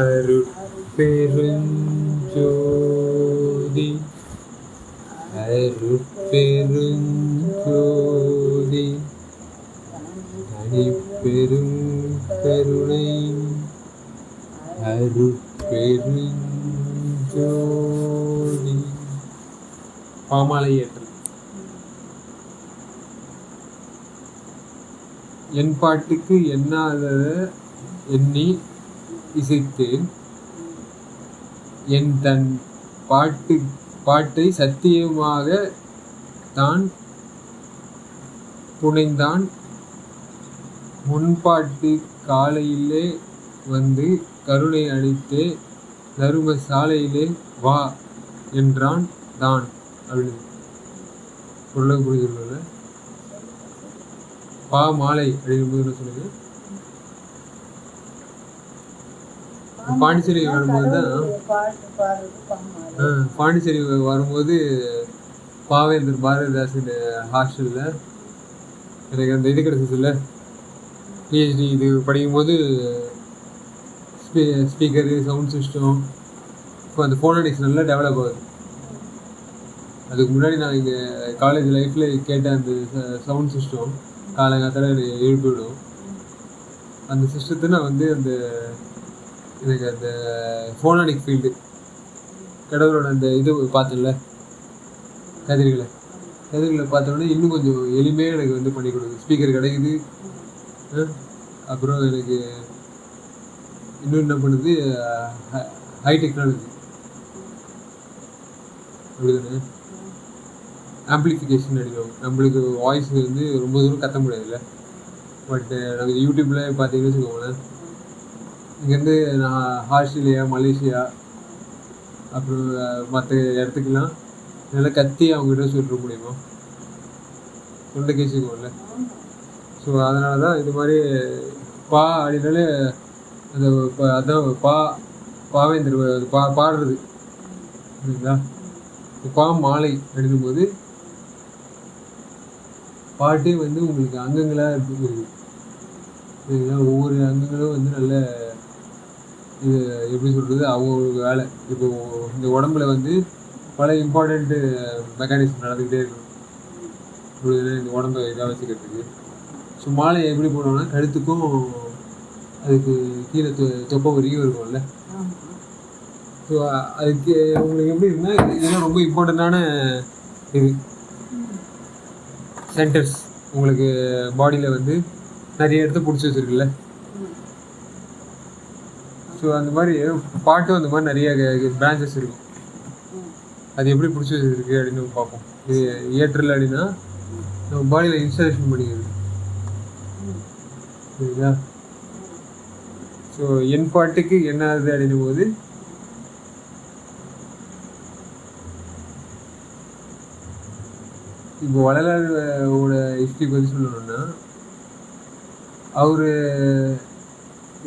அருட்பெருஞ்சோதி அருட்பெருஞ்சோதி தனிப்பெரும் கருணை அருட்பெருஞ்சோதி. பாமாலை ஏற்றல். என் பாட்டுக்கு எண்ணாதத எண்ணி இசைத்தேன், என் தன் பாட்டை சத்தியமாக தான் புனைந்தான். முன்பாட்டு காலையிலே வந்து கருணை அளித்தே தரும சாலையிலே வா என்றான் தான். அப்படின்னு சொல்ல புரிஞ்சுள்ள பா மாலை அப்படிங்கும்போது என்ன சொல்லுங்க, பாண்டிச்சேரி வரும்போது தான் பாண்டிச்சேரி வரும்போது பாவேந்தர் பாரதிதாசன் ஹாஸ்டலில் எனக்கு அந்த இது கிடச்சிச்சுல்ல, பிஹெச்டி இது படிக்கும்போது ஸ்பீக்கரு சவுண்ட் சிஸ்டம் இப்போ அந்த ஃபோனானிக்ஸ் நல்லா டெவலப் ஆகுது. அதுக்கு முன்னாடி நான் இங்கே காலேஜ் லைஃப்பில் கேட்ட அந்த சவுண்ட் சிஸ்டம் காலங்காலத்தில் எனக்கு எழுப்பிவிடும். அந்த சிஸ்டத்தை நான் வந்து எனக்கு அந்த ஃபோனானிக் ஃபீல்டு கடவுளோட அந்த இது பார்த்தேன்ல, கதிர்களை பார்த்தோன்னே இன்னும் கொஞ்சம் எளிமையாக எனக்கு வந்து பண்ணி கொடுக்குது. ஸ்பீக்கர் கிடைக்குது, அப்புறம் எனக்கு இன்னும் என்ன பண்ணுது, ஹை டெக்னாலஜி அப்படிதானே, ஆம்பிளிஃபிகேஷன் அடிக்கும். நம்மளுக்கு வாய்ஸ் வந்து ரொம்ப தூரம் கத்த முடியாதுல்ல. பட்டு நாங்கள் யூடியூப்பில் பார்த்தீங்கன்னு வச்சுக்கோங்களேன், இங்கேருந்து நான் ஆஸ்திரேலியா, மலேசியா, அப்புறம் மற்ற இடத்துக்கெல்லாம் நல்லா கத்தி அவங்ககிட்ட சொல்லிட முடியுமா, சொல்ல கேச்சுக்கோங்கள. ஸோ அதனால தான் இது மாதிரி பா அப்படின்னாலே அந்த அதான் பாவேந்தர் பாடுறது சரிங்களா. பா மாலை அப்படிங்கும்போது பாட்டே வந்து உங்களுக்கு அங்கங்களாக இருக்குது சரிங்களா. ஒவ்வொரு அங்கங்களும் வந்து நல்ல இது எப்படி சொல்கிறது, அவங்களுக்கு வேலை. இப்போ இந்த உடம்புல வந்து பல இம்பார்ட்டண்ட்டு மெக்கானிசம் நடந்துக்கிட்டே இருக்கும் இந்த உடம்பை இதாக வச்சுக்கிறதுக்கு. ஸோ மாலை எப்படி போனோம்னா கழுத்துக்கும் அதுக்கு கீழே தொப்பை வரைக்கும் இருக்கும்ல. ஸோ அதுக்கு உங்களுக்கு எப்படி இருக்குன்னா, இதெல்லாம் ரொம்ப இம்பார்ட்டண்ட்டான இது சென்டர்ஸ் உங்களுக்கு பாடியில் வந்து நிறைய இடத்த பிடிச்சி வச்சுருக்குல்ல. ஸோ அந்த மாதிரி பாட்டும் அந்த மாதிரி நிறைய பிரான்ச்சஸ் இருக்கும். அது எப்படி பிடிச்சி வச்சுருக்கு அப்படின்னு பார்ப்போம். இது ஏற்றல் அப்படின்னா நம்ம பாடியில் இன்ஸ்டாலேஷன் பண்ணிக்கிறது சரிங்களா. ஸோ என் பாட்டுக்கு என்ன ஆகுது அப்படின்னும் போது இப்போ வள்ளலாரோட ஹிஸ்ட்ரி பற்றி சொல்லணும்னா, அவர்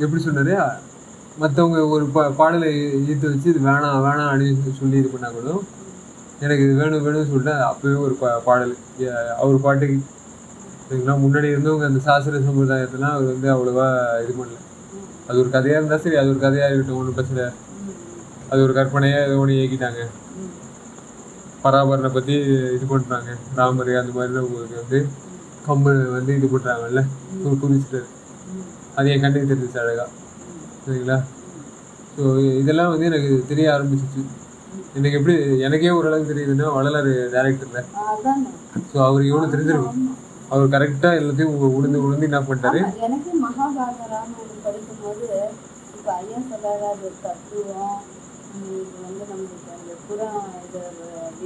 எப்படி சொன்னார், மற்றவங்க ஒரு பாடலை ஈர்த்து வச்சு இது வேணாம் வேணாம் அப்படின்னு சொல்லி இது பண்ணால் கூட எனக்கு இது வேணும் வேணும்னு சொல்லிட்டு அப்போவே ஒரு பாடல் அவர் பாட்டுக்கு சரிங்களா. முன்னாடி இருந்தவங்க அந்த சாஸ்திர சம்பிரதாயத்தெல்லாம் அவர் வந்து அவ்வளோவா இது பண்ணல. அது ஒரு கதையாக இருந்தால் சரி, அது ஒரு கதையாக இருக்கட்டும், ஒன்றும் பிரச்சனை. அது ஒரு கற்பனையாக ஏதோ ஒன்று இயக்கிட்டாங்க. பராபரனை பற்றி இது பண்ணுறாங்க, ராமர் அந்த மாதிரிலாம் உங்களுக்கு வந்து கம்பு வந்து இது பண்ணுறாங்கல்ல, குறிச்சிட்டாரு. அது என் கண்ணுக்கு தெரிஞ்சிச்சு அழகாக சரிங்களா. ஸோ இதெல்லாம் வந்து எனக்கு தெரிய ஆரம்பிச்சிச்சு. எனக்கு எப்படி எனக்கே ஓரளவுக்கு தெரியுதுன்னா வள்ளலார் டேரக்டர்ல. ஸோ அவருக்கு எவ்வளோ தெரிஞ்சிருக்கும், அவர் கரெக்டாக எல்லாத்தையும் உளுந்து என்ன பண்ணிட்டாரு. எனக்கு மகாபாரதம் படிக்கும்போது இப்போ ஐயா சொல்லாத தத்துவம் வந்து நம்மளுக்கு அந்த புறம்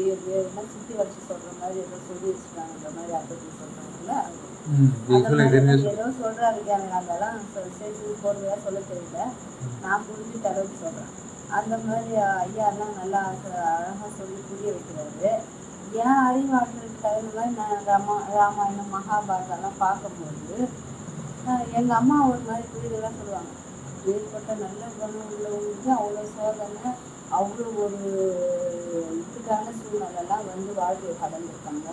இதை சுற்றி வச்சு சொல்கிற மாதிரி ஏதோ சொல்லி வச்சுருக்காங்க. இந்த மாதிரி அர்த்தத்தை சொல்கிறாங்கல்ல, ஏதோ சொல்கிறாரு. எனக்கு அதெல்லாம் சேர்த்து போடுறதா சொல்ல தெரியல, நான் புரிஞ்சுட்டு அளவுக்கு சொல்கிறேன். அந்த மாதிரி ஐயாலாம் நல்லா அழகாக சொல்லி புரிய வைக்கிறாரு. ஏன் அறிவாற்றலுக்கு தகுந்த மாதிரி நான் ராமாயணம் மகாபாரதம்லாம் பார்க்கும்போது எங்கள் அம்மா ஒரு மாதிரி புரிதெல்லாம் சொல்லுவாங்க. ஏற்பட்ட நல்ல குணம் உள்ளவங்களுக்கு அவ்வளோ சோதனை, அவ்வளோ ஒரு இதுக்கான சூழ்நிலைலாம் வந்து வாழ்க்கையை கடந்திருக்காங்க.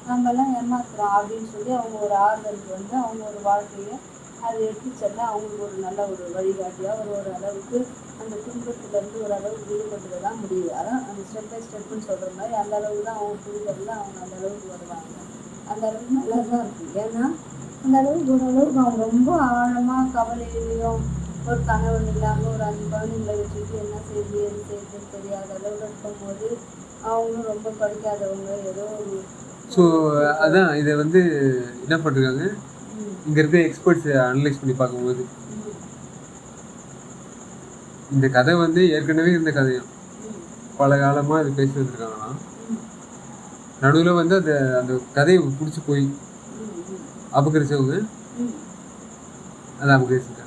நம்மெல்லாம் ஏமாத்துறோம் அப்படின்னு சொல்லி அவங்க ஒரு ஆறுதலுக்கு வந்து அவங்க ஒரு வாழ்க்கையை அதை எடுத்து செல்ல அவங்களுக்கு ஒரு நல்ல ஒரு வழிகாட்டியாக ஒரு அளவுக்கு அந்த துன்பத்துலேருந்து ஒரு அளவுக்கு விடுபட்டுக்க தான் முடியுது. அதான் அந்த ஸ்டெப் பை ஸ்டெப்புன்னு சொல்கிற மாதிரி அந்த அளவுக்கு தான் அவங்க புரிதலில் அவங்க அந்த அளவுக்கு வருவாங்க. அந்த அளவுக்கு நல்லா தான் இருக்குது. ஏன்னா அந்த அளவுக்கு ஓரளவுக்கு அவங்க ரொம்ப ஆழமாக கவலையிலையும் ஒரு கணவன் இல்லாமல் ஒரு 5 குழந்தைங்களை வச்சுட்டு என்ன செய்யுது எது செய்யுதுன்னு தெரியாத அளவுக்கு இருக்கும்போது அவங்களும் ரொம்ப படிக்காதவங்க ஏதோ ஒரு. ஸோ அதான் இதை வந்து என்ன பண்ணிருக்காங்க இங்கே இருக்க எக்ஸ்பர்ட்ஸ் அனலைஸ் பண்ணி பார்க்கும்போது இந்த கதை வந்து ஏற்கனவே இருந்த கதையும் பல காலமாக இது பேசி வந்திருக்காங்கன்னா நடுவில் வந்து அந்த அந்த கதையை பிடிச்சி போய் அபகரிச்சவங்க அதை அபகரிச்சிருக்காங்க.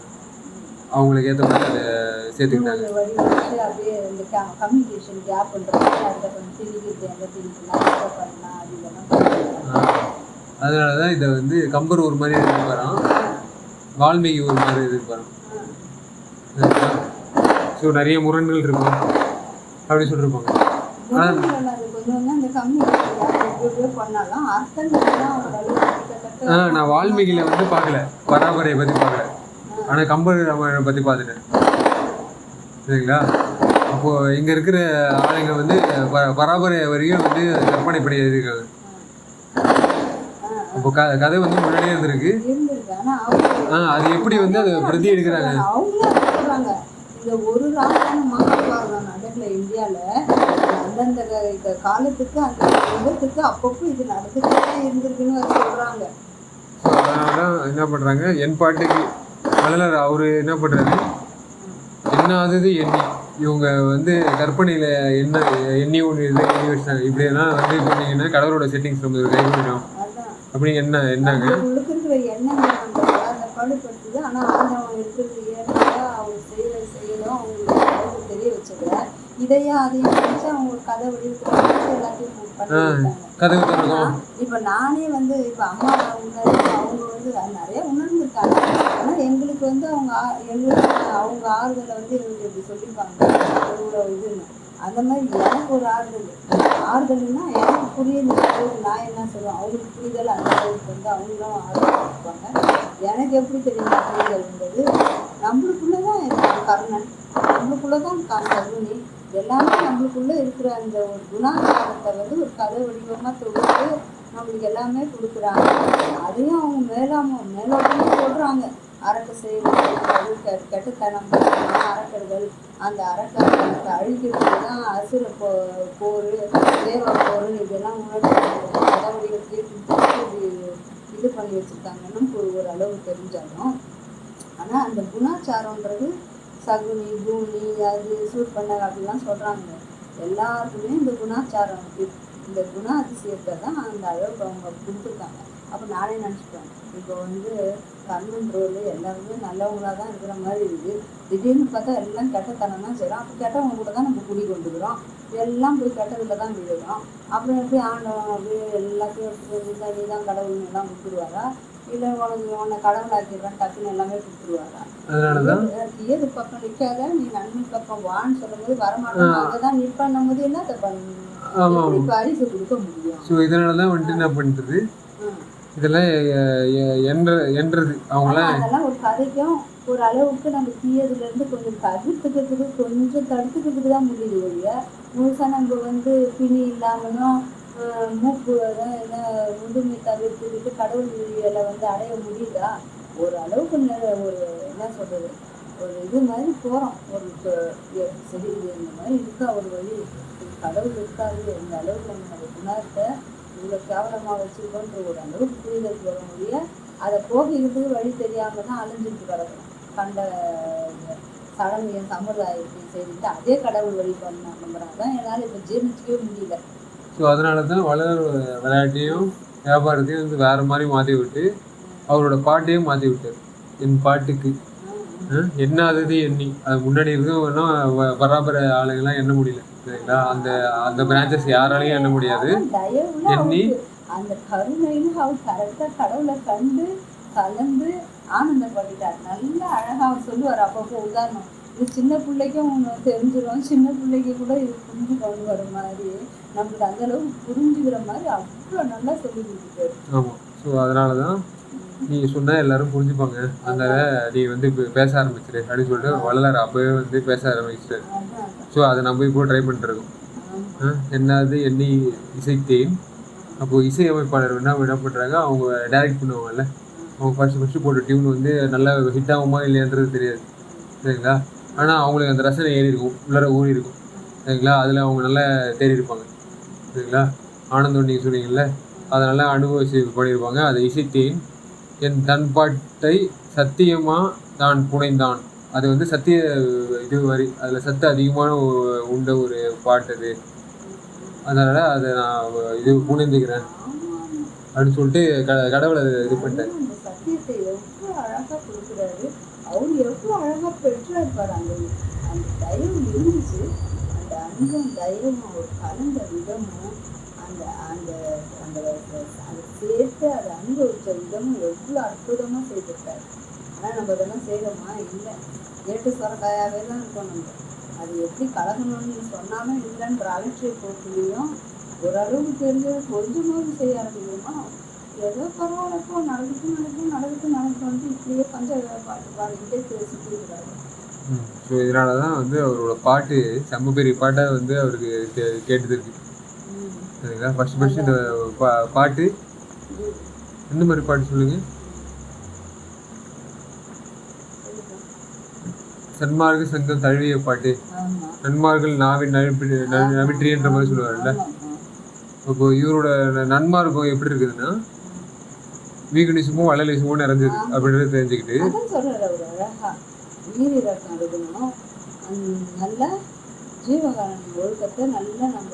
அவங்களுக்கு ஏற்ற மாதிரி அதை சேர்த்துக்கிட்டாங்க. அதனால தான் இதை வந்து கம்பர் ஒரு மாதிரி எதிர்பாரான், வால்மீகி ஒரு மாதிரி எதிர்பாரான். ஸோ நிறைய முரண்கள் இருக்கும் அப்படின்னு சொல்லியிருப்பாங்க. நான் வால்மீகியில் வந்து பார்க்கல, பராபரையை பற்றி பார்க்கல, ஆனால் கம்பர் ராமாயணம் பற்றி பார்த்துட்டேன். சரிங்களா? அப்போது இங்கே இருக்கிற ஆளுங்க வந்து பராபரை வரையும் வந்து கற்பனை படி எழுதியிருக்காங்க. அப்போ கதை வந்து முன்னாடியே இருந்திருக்கு. அது எப்படி வந்து அதை பிரதி எடுக்கிறாங்க? இந்த ஒரு ராமாயண மகாபாரதம் நடக்கல இந்தியாவில் அந்தந்த காலத்துக்கு அந்த யுகத்துக்கு அப்பப்போ இது நடந்துக்கிட்டே இருந்திருக்குன்னு சொல்கிறாங்க. ஸோ அதனால தான் என்ன பண்ணுறாங்க, என் பாட்டுக்கு வள்ளலார் அவர் என்ன பண்ணுறாரு, என்ன ஆகுது எண்ணி இவங்க வந்து கற்பனையில் என்ன எண்ணி ஒன்று இது எண்ணி வச்சாங்க. இப்படியெல்லாம் வந்து பண்ணிங்கன்னா கடவுளோட செட்டிங்ஸ் நம்ம கை பண்ணிடும் அப்படி என்னங்க இருக்கிற எண்ணங்கள் அந்த படுப்படுத்துது. ஆனால் ஆண்டவன் இருக்கிறது ஏன்னா அவங்க செய்யணும் அவங்களுக்கு தெரிய வச்சது இதையா அதையும் வச்சு அவங்களுக்கு கதை வடிவத்தில் எல்லாத்தையும் கதை. இப்போ நானே வந்து இப்போ அம்மா அவங்க வந்து நிறைய உணர்ந்துருக்காங்க. ஆனால் எங்களுக்கு வந்து அவங்க ஆறுதலை வந்து எங்களுக்கு இப்படி சொல்லியிருப்பாங்க இவ்வளோ இதுன்னு. அந்த மாதிரி எனக்கு ஒரு ஆறுதல்னா எனக்கு புரியுது. நான் என்ன சொல்லுவேன் அவங்களுக்கு புரிதல் அந்த அளவுக்கு வந்து அவங்களும் ஆறுதல் கொடுப்பாங்க. எனக்கு எப்படி தெரியுமா புரிதல்ன்றது, நம்மளுக்குள்ளதான் கருணன், நம்மளுக்குள்ளதான் கருணி, எல்லாமே நம்மளுக்குள்ள இருக்கிற அந்த ஒரு குணாச்சாரத்தை வந்து ஒரு கதை வடிவமாக தொகுத்து நம்மளுக்கு எல்லாமே கொடுக்குறாங்க. அதையும் அவங்க மேலோட்டமாக சொல்கிறாங்க. அரட்டை செய்வது, கெட்டத்தனம், அரக்கர்கள், அந்த அரக்கத்தை அழிக்கிறதுக்கு தான் அசுர போர், தேவ போர், இதெல்லாம் உணர்ச்சி கதை வடிவத்தையே இது பண்ணி வச்சுருக்காங்கன்னு ஒரு அளவு தெரிஞ்சாலும், ஆனால் அந்த குணாச்சாரன்றது சகுனி பூனி அது சூட் பண்ண அப்படிலாம் சொல்கிறாங்க. எல்லாருக்குமே இந்த குணாச்சாரம் இந்த குண அதிசயத்தை தான் அந்த அளவுக்கு அவங்க கொடுத்துருக்காங்க. அப்போ நானே நினச்சிப்பேன், இப்போ வந்து கர்ணன் ரோல் எல்லாருமே நல்லவங்களாக தான் இருக்கிற மாதிரி இருக்குது. திடீர்னு பார்த்தா எல்லாம் கெட்டத்தனம் தான் செய்கிறோம். அப்போ கெட்டவங்க கூட தான் நம்ம குடி கொண்டுக்கிறோம், எல்லாம் போய் கெட்டதில் தான் விழுகிறோம். அப்புறம் எப்படி ஆண்டவன் அப்படியே எல்லாத்தையும் நீ தான் கடவுள்னு எல்லாம் கொடுத்துருவாரா, இல்லை உன்னை கடவுளாக்கிடுறான் டக்குன்னு எல்லாமே கொடுத்துருவாரா? ஏது பக்கம் நிற்காத நீ நன்மை பக்கம் வான்னு சொல்லும் போது வரமாட்டோம், அங்கதான் நிற்பான் போது என்னத்தை பண்ணணும், பரிசு கொடுக்க முடியும். ஸோ இதனால தான் வந்துட்டு என்ன பண்ணுறது, இதெல்லாம் என்றது அவங்களாம் அதெல்லாம் ஒரு கதைக்கும் ஒரு அளவுக்கு நம்ம தீயதுலேருந்து கொஞ்சம் தடுத்துக்கிறதுக்கு கொஞ்சம் தடுத்துக்கிறதுக்கு தான் முடியுது ஒழிய முழுசாக நம்ம வந்து பிணி இல்லாமலும் மூப்பு என்ன முதுமை தவிர்த்துக்கிட்டு கடவுள் விழிகளை வந்து அடைய முடியுதா? ஒரு அளவுக்கு ஒரு என்ன சொல்கிறது, ஒரு இது மாதிரி போகிறோம். ஒரு சரி இது இந்த மாதிரி இருக்கா ஒரு வழி, கடவுள் இருக்காது, இந்த அளவுக்கு நம்ம குணத்தை இவ்வளோ கேவலமாக வச்சுருக்கோன்ற ஒரு அளவுக்கு புரிதலுக்கு வர முடிய அதை போகிறதுக்கு வழி தெரியாமல் தான் அழிஞ்சிட்டு கிடக்கணும். கண்ட சடங்கு சம்பிரதாயத்தை செய்துட்டு அதே கடவுள் வழி பண்ண நம்புறாங்க தான் என்னால் இப்போ ஜீர்ணிச்சிக்கவே முடியல. ஸோ அதனால தான் விளையாட்டையும் வியாபாரத்தையும் வந்து வேறு மாதிரி மாற்றி விட்டு அவரோட பாட்டையும் மாற்றி விட்டார். என் பாட்டுக்கு என்ன ஆகுது எண்ணி அது முன்னாடி இருக்கும் பராபர ஆளுங்கெல்லாம் எண்ண முடியல. சரிங்களா? அந்த அந்த பிரான்ச்சஸ் யாராலையும் எண்ண முடியாது. எண்ணி அந்த கருணைன்னு அவர் கரெக்டாக கடவுளை கண்டு கலந்து ஆனந்தப்பட்டுட்டார். நல்லா அழகாக அவர் சொல்லுவார். அப்பப்போ உதாரணம் இது சின்ன பிள்ளைக்கும் தெரிஞ்சிடும், சின்ன பிள்ளைக்கு கூட இது புரிஞ்சு கொண்டு வர மாதிரி நம்மளுக்கு அந்த அளவுக்கு புரிஞ்சுக்கிற மாதிரி அவ்வளோ நல்லா சொல்லி கொடுத்துட்டாரு. ஆமாம். ஸோ அதனால தான் நீ சொன்னா எல்லாரும் புரிஞ்சுப்பாங்க, அதனால நீ வந்து பேச ஆரம்பிச்சிரு அப்படின்னு சொல்லிட்டு வள்ளலார் அப்பவே வந்து பேச ஆரம்பிச்சிட்டாரு. ஸோ அதை நம்ம இப்போ ட்ரை பண்ணிட்டுருக்கோம். என்னது எண்ணி இசைத்தேன். அப்போது இசையமைப்பாளர் என்ன பண்ணுறாங்க, அவங்க டைரக்ட் பண்ணுவாங்கல்ல, அவங்க ஃபஸ்ட்டு போட்ட டியூன் வந்து நல்லா ஹிட் ஆகுமா இல்லையான்றது தெரியாது சரிங்களா. ஆனால் அவங்களுக்கு அந்த ரசனை ஏறி இருக்கும், உள்ளார ஊறி இருக்கும் சரிங்களா. அதில் அவங்க நல்லா தேறி இருப்பாங்க சரிங்களா. ஆனந்தம் நீங்கள் சொன்னீங்கல்ல, அதை நல்லா அனுபவிச்சு பண்ணியிருப்பாங்க. அதை இசைத்தேன் என் தன் பாட்டை சத்தியமா தான் புனைந்தான். அது வந்து சத்திய இது வரி, அதில் சத்து அதிகமான உண்ட ஒரு பாட்டு அது. அதனால அதை நான் இது புனைந்துக்கிறேன் அப்படின்னு சொல்லிட்டு கடவுளை இது பண்ணிட்டேன். சத்தியத்தை எவ்வளோ அழகா கொடுக்குறாரு, அவரு எவ்வளோ அழகா பெற்றாரு. அந்த அந்த தயவு இருந்துச்சு, அந்த அன்பும் தயவும் அவர் கலந்த விதமும் அந்த அந்த அந்த அதை சேர்த்து அதை அனுபவிச்ச விதமும் எவ்வளோ அற்புதமாக செய்திருக்காரு. ஆனால் நம்ம இதெல்லாம் செய்கிறோமா? இல்லை, ஏட்டு சொரக்காயாவே தான் இருக்கோம். நம்ம அது எப்படி கலக்கணும்னு சொன்னாலும் இல்லைன்ற அலட்சிய போக்குலையும் ஓரளவுக்கு தெரிஞ்சது கொஞ்சமாவது செய்ய ஆரம்பிக்கணுமா? ஏதோ பரவாயில்லப்போ நடக்கட்டும் வந்து இப்படியே பஞ்ச பாட்டு பாடிக்கிட்டே சுற்றி இருக்கிறாரு. ஸோ இதனால தான் வந்து அவரோட பாட்டு செம்ம பெரிய பாட்டாக வந்து அவருக்கு கேட்டது இருக்கு சரிங்களா. ஃபர்ஸ்ட் இந்த பாட்டு எந்த மாதிரி பாட்டு சொல்லுங்க? சன்மார்க்க சங்கம் தழுவிய பாட்டு, நன்மார்கள் நாவின் நவிற்றின்ற மாதிரி சொல்லுவார்ல. இப்போ இவரோட நன்மார்க்கம் எப்படி இருக்குதுன்னா, வீகனிசமும் வள்ளலிசமும் நிறைஞ்சது அப்படின்றது தெரிஞ்சுக்கிட்டு நல்ல ஜீவகாரணி ஒழுக்கத்தை நல்லா நம்ம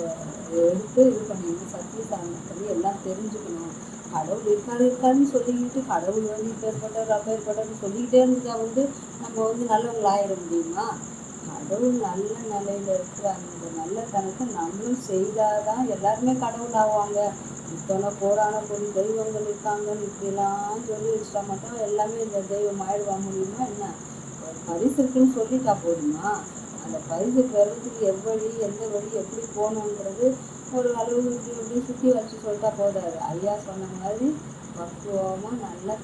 எடுத்து இது பண்ணிக்கணும். சத்தியசாரணி எல்லாம் தெரிஞ்சுக்கணும். கடவுள் இருக்காருன்னு சொல்லிக்கிட்டு கடவுள் வந்து இப்பேற்பட்டன்னு சொல்லிக்கிட்டே இருந்துட்டா வந்து நம்ம வந்து நல்லவங்களை ஆயிட முடியுமா? கடவுள் நல்ல நிலையில இருக்கிற அந்த நல்ல தனத்தை நம்மளும் செய்தாதான் எல்லாருமே கடவுள் ஆவாங்க. இத்தனை கோடான கோடி தெய்வங்கள் இருக்காங்கன்னு இப்படிலாம் சொல்லி வச்சுட்டா மட்டும் எல்லாமே இந்த தெய்வம் ஆயிடுவா முடியுமா என்ன? ஒரு பரிசு இருக்குன்னு சொல்லிட்டா போதுமா? அந்த பரிசு பெறதுக்கு எந்த வழி எப்படி போகணுன்றது ஒரு அளவுக்கு எப்படி சுற்றி வச்சு சொல்லிட்டா போதாது. ஐயா சொன்ன மாதிரி பக்குவமாக நல்லா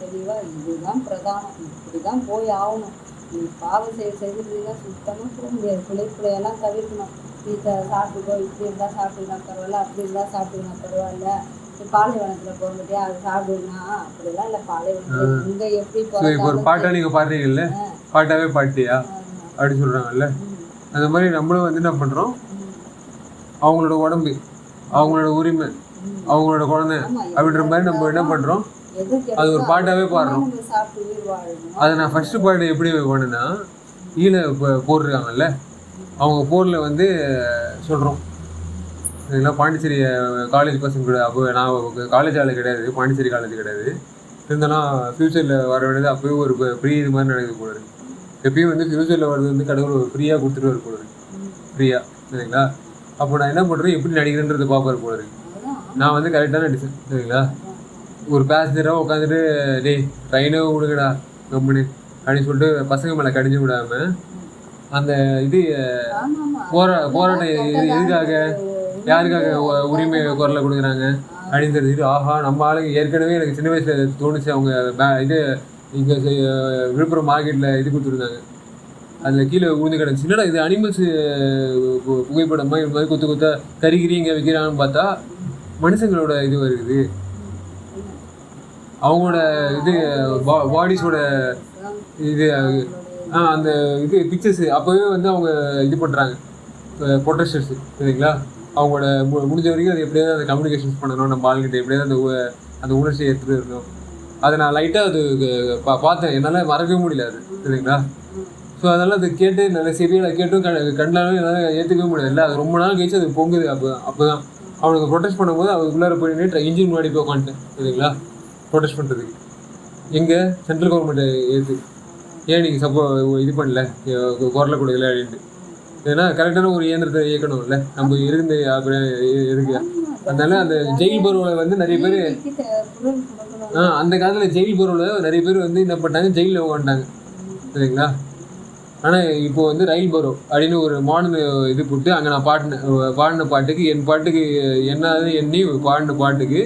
தெளிவாக இதுதான் பிரதானம், இப்படிதான் போய் ஆகணும். நீ பாவம் செய்துருந்தீங்கன்னா சுத்தமாக போக முடியாது. பிள்ளையெல்லாம் தவிர்க்கணும். நீ சாப்பிட்டுக்கோ, இப்படி இருந்தால் சாப்பிட்டுக்கலாம் பரவாயில்ல, அப்படி இருந்தால் சாப்பிட்டுக்கலாம் பரவாயில்ல. பாலைவனத்தில் போகிறதே அது சாப்பிடுனா அப்படிலாம் இல்லை. பாலைவனத்தில் இங்கே எப்படி ஒரு பாட்டா நீங்கள் பாடுறீங்கல்ல, பாட்டாவே பாட்டியா அப்படி சொல்கிறாங்கல்ல. அந்த மாதிரி நம்மளும் வந்து என்ன பண்ணுறோம், அவங்களோட உடம்பு, அவங்களோட உரிமை, அவங்களோட குழந்தை அப்படின்ற மாதிரி நம்ம என்ன பண்ணுறோம், அது ஒரு பாட்டாவே பாடுறோம். அதை நான் ஃபர்ஸ்ட் பாட்டு எப்படி பண்ணுன்னா, ஈழ போடுறாங்கல்ல, அவங்க போரில் வந்து சொல்கிறோம் இதெல்லாம் பாண்டிச்சேரி காலேஜ் பசங்க கூட. அப்போ நான் காலேஜ் ஆள் கிடையாது, பாண்டிச்சேரி காலேஜ் கிடையாது. இருந்தாலும் ஃப்யூச்சரில் வர வேண்டியது அப்போயும் ஒரு ஃப்ரீ இது மாதிரி நடக்குது போல இருக்கு. எப்பயும் வந்து ஃப்யூச்சரில் வர்றது வந்து கடவுள் ஃப்ரீயாக கொடுத்துட்டு வர போல இருக்கு, ஃப்ரீயாக சரிங்களா. அப்போ நான் என்ன பண்ணுறேன், எப்படி நடிக்கிறேன்றது பார்ப்பாரு போல இருக்கு. நான் வந்து கரெக்டாக நடிச்சேன் சரிங்களா. ஒரு பேசஞ்சராக உட்காந்துட்டு டேய் ட்ரெயினே விடுங்கடா கம்பெனி அப்படின்னு சொல்லிட்டு பசங்க மேலே கடிஞ்சு விடாமல் அந்த இது போராட்டம் எதுக்காக, யாருக்காக உரிமை குரலை கொடுக்குறாங்க அப்படின்னு தெரிஞ்சுட்டு, ஆஹா நம்ம ஆளுங்க ஏற்கனவே எனக்கு சின்ன வயசில் தோணுச்சு. அவங்க இது இங்கே விழுப்புரம் மார்க்கெட்டில் இது கொடுத்துருந்தாங்க, அதில் கீழே விழுந்து கிடந்துச்சு. என்னடா இது அனிமல்ஸ் புகைப்படமாக இது மாதிரி கொத்த கறிகிறீங்க விற்கிறாங்கன்னு பார்த்தா மனுஷங்களோட இது வருது, அவங்களோட இது பாடிஸோட இது அந்த இது பிக்சர்ஸ். அப்போவே வந்து அவங்க இது பண்ணுறாங்க ப்ரொட்டஸ்டர்ஸ் சரிங்களா. அவங்களோட முடிஞ்ச வரைக்கும் அது எப்படியாவது அந்த கம்யூனிகேஷன்ஸ் பண்ணணும், நம்ம ஆளுங்கிட்ட எப்படியாவது அந்த உணர்ச்சியை எடுத்துகிட்டு இருக்கணும். அதை நான் லைட்டாக அது பார்த்தேன், என்னால் மறக்கவே முடியல அது சரிங்களா. ஸோ அதெல்லாம் அது கேட்டு நல்ல செவியில் கேட்டும் கண்டாலும் என்னால் ஏற்றுக்கவே முடியாது இல்லை. அது ரொம்ப நாள் கழிச்சு அது பொங்குது. அப்போ தான் அவனுக்கு ப்ரொடெஸ்ட் பண்ணும்போது அதுக்குள்ளார போய் நின்று இன்ஜின் முன்னாடி போய் உட்காந்துட்டேன் சரிங்களா. ப்ரொடெஸ்ட் பண்ணுறதுக்கு எங்கே சென்ட்ரல் கவர்மெண்ட்டை ஏற்று ஏன் நீங்கள் இது பண்ணல, குரலை கொடுக்கல அப்படின்ட்டு. ஏன்னா கரெக்டான ஒரு இயந்திரத்தை இயக்கணும்ல நம்ம இருந்து அப்படி இருக்கு. அதனால அந்த ஜெயில் பரோவில் வந்து நிறைய பேர் அந்த காலத்தில் ஜெயில் பரோவில் நிறைய பேர் வந்து என்ன பண்ணாங்க, ஜெயிலில் உட்காந்துட்டாங்க சரிங்களா. ஆனால் இப்போ வந்து ரயில் பரோ அப்படின்னு ஒரு மாடர்ன் இது போட்டு அங்கே நான் பாடின பாட்டுக்கு என் பாட்டுக்கு என்னது எண்ணி பாடின பாட்டுக்கு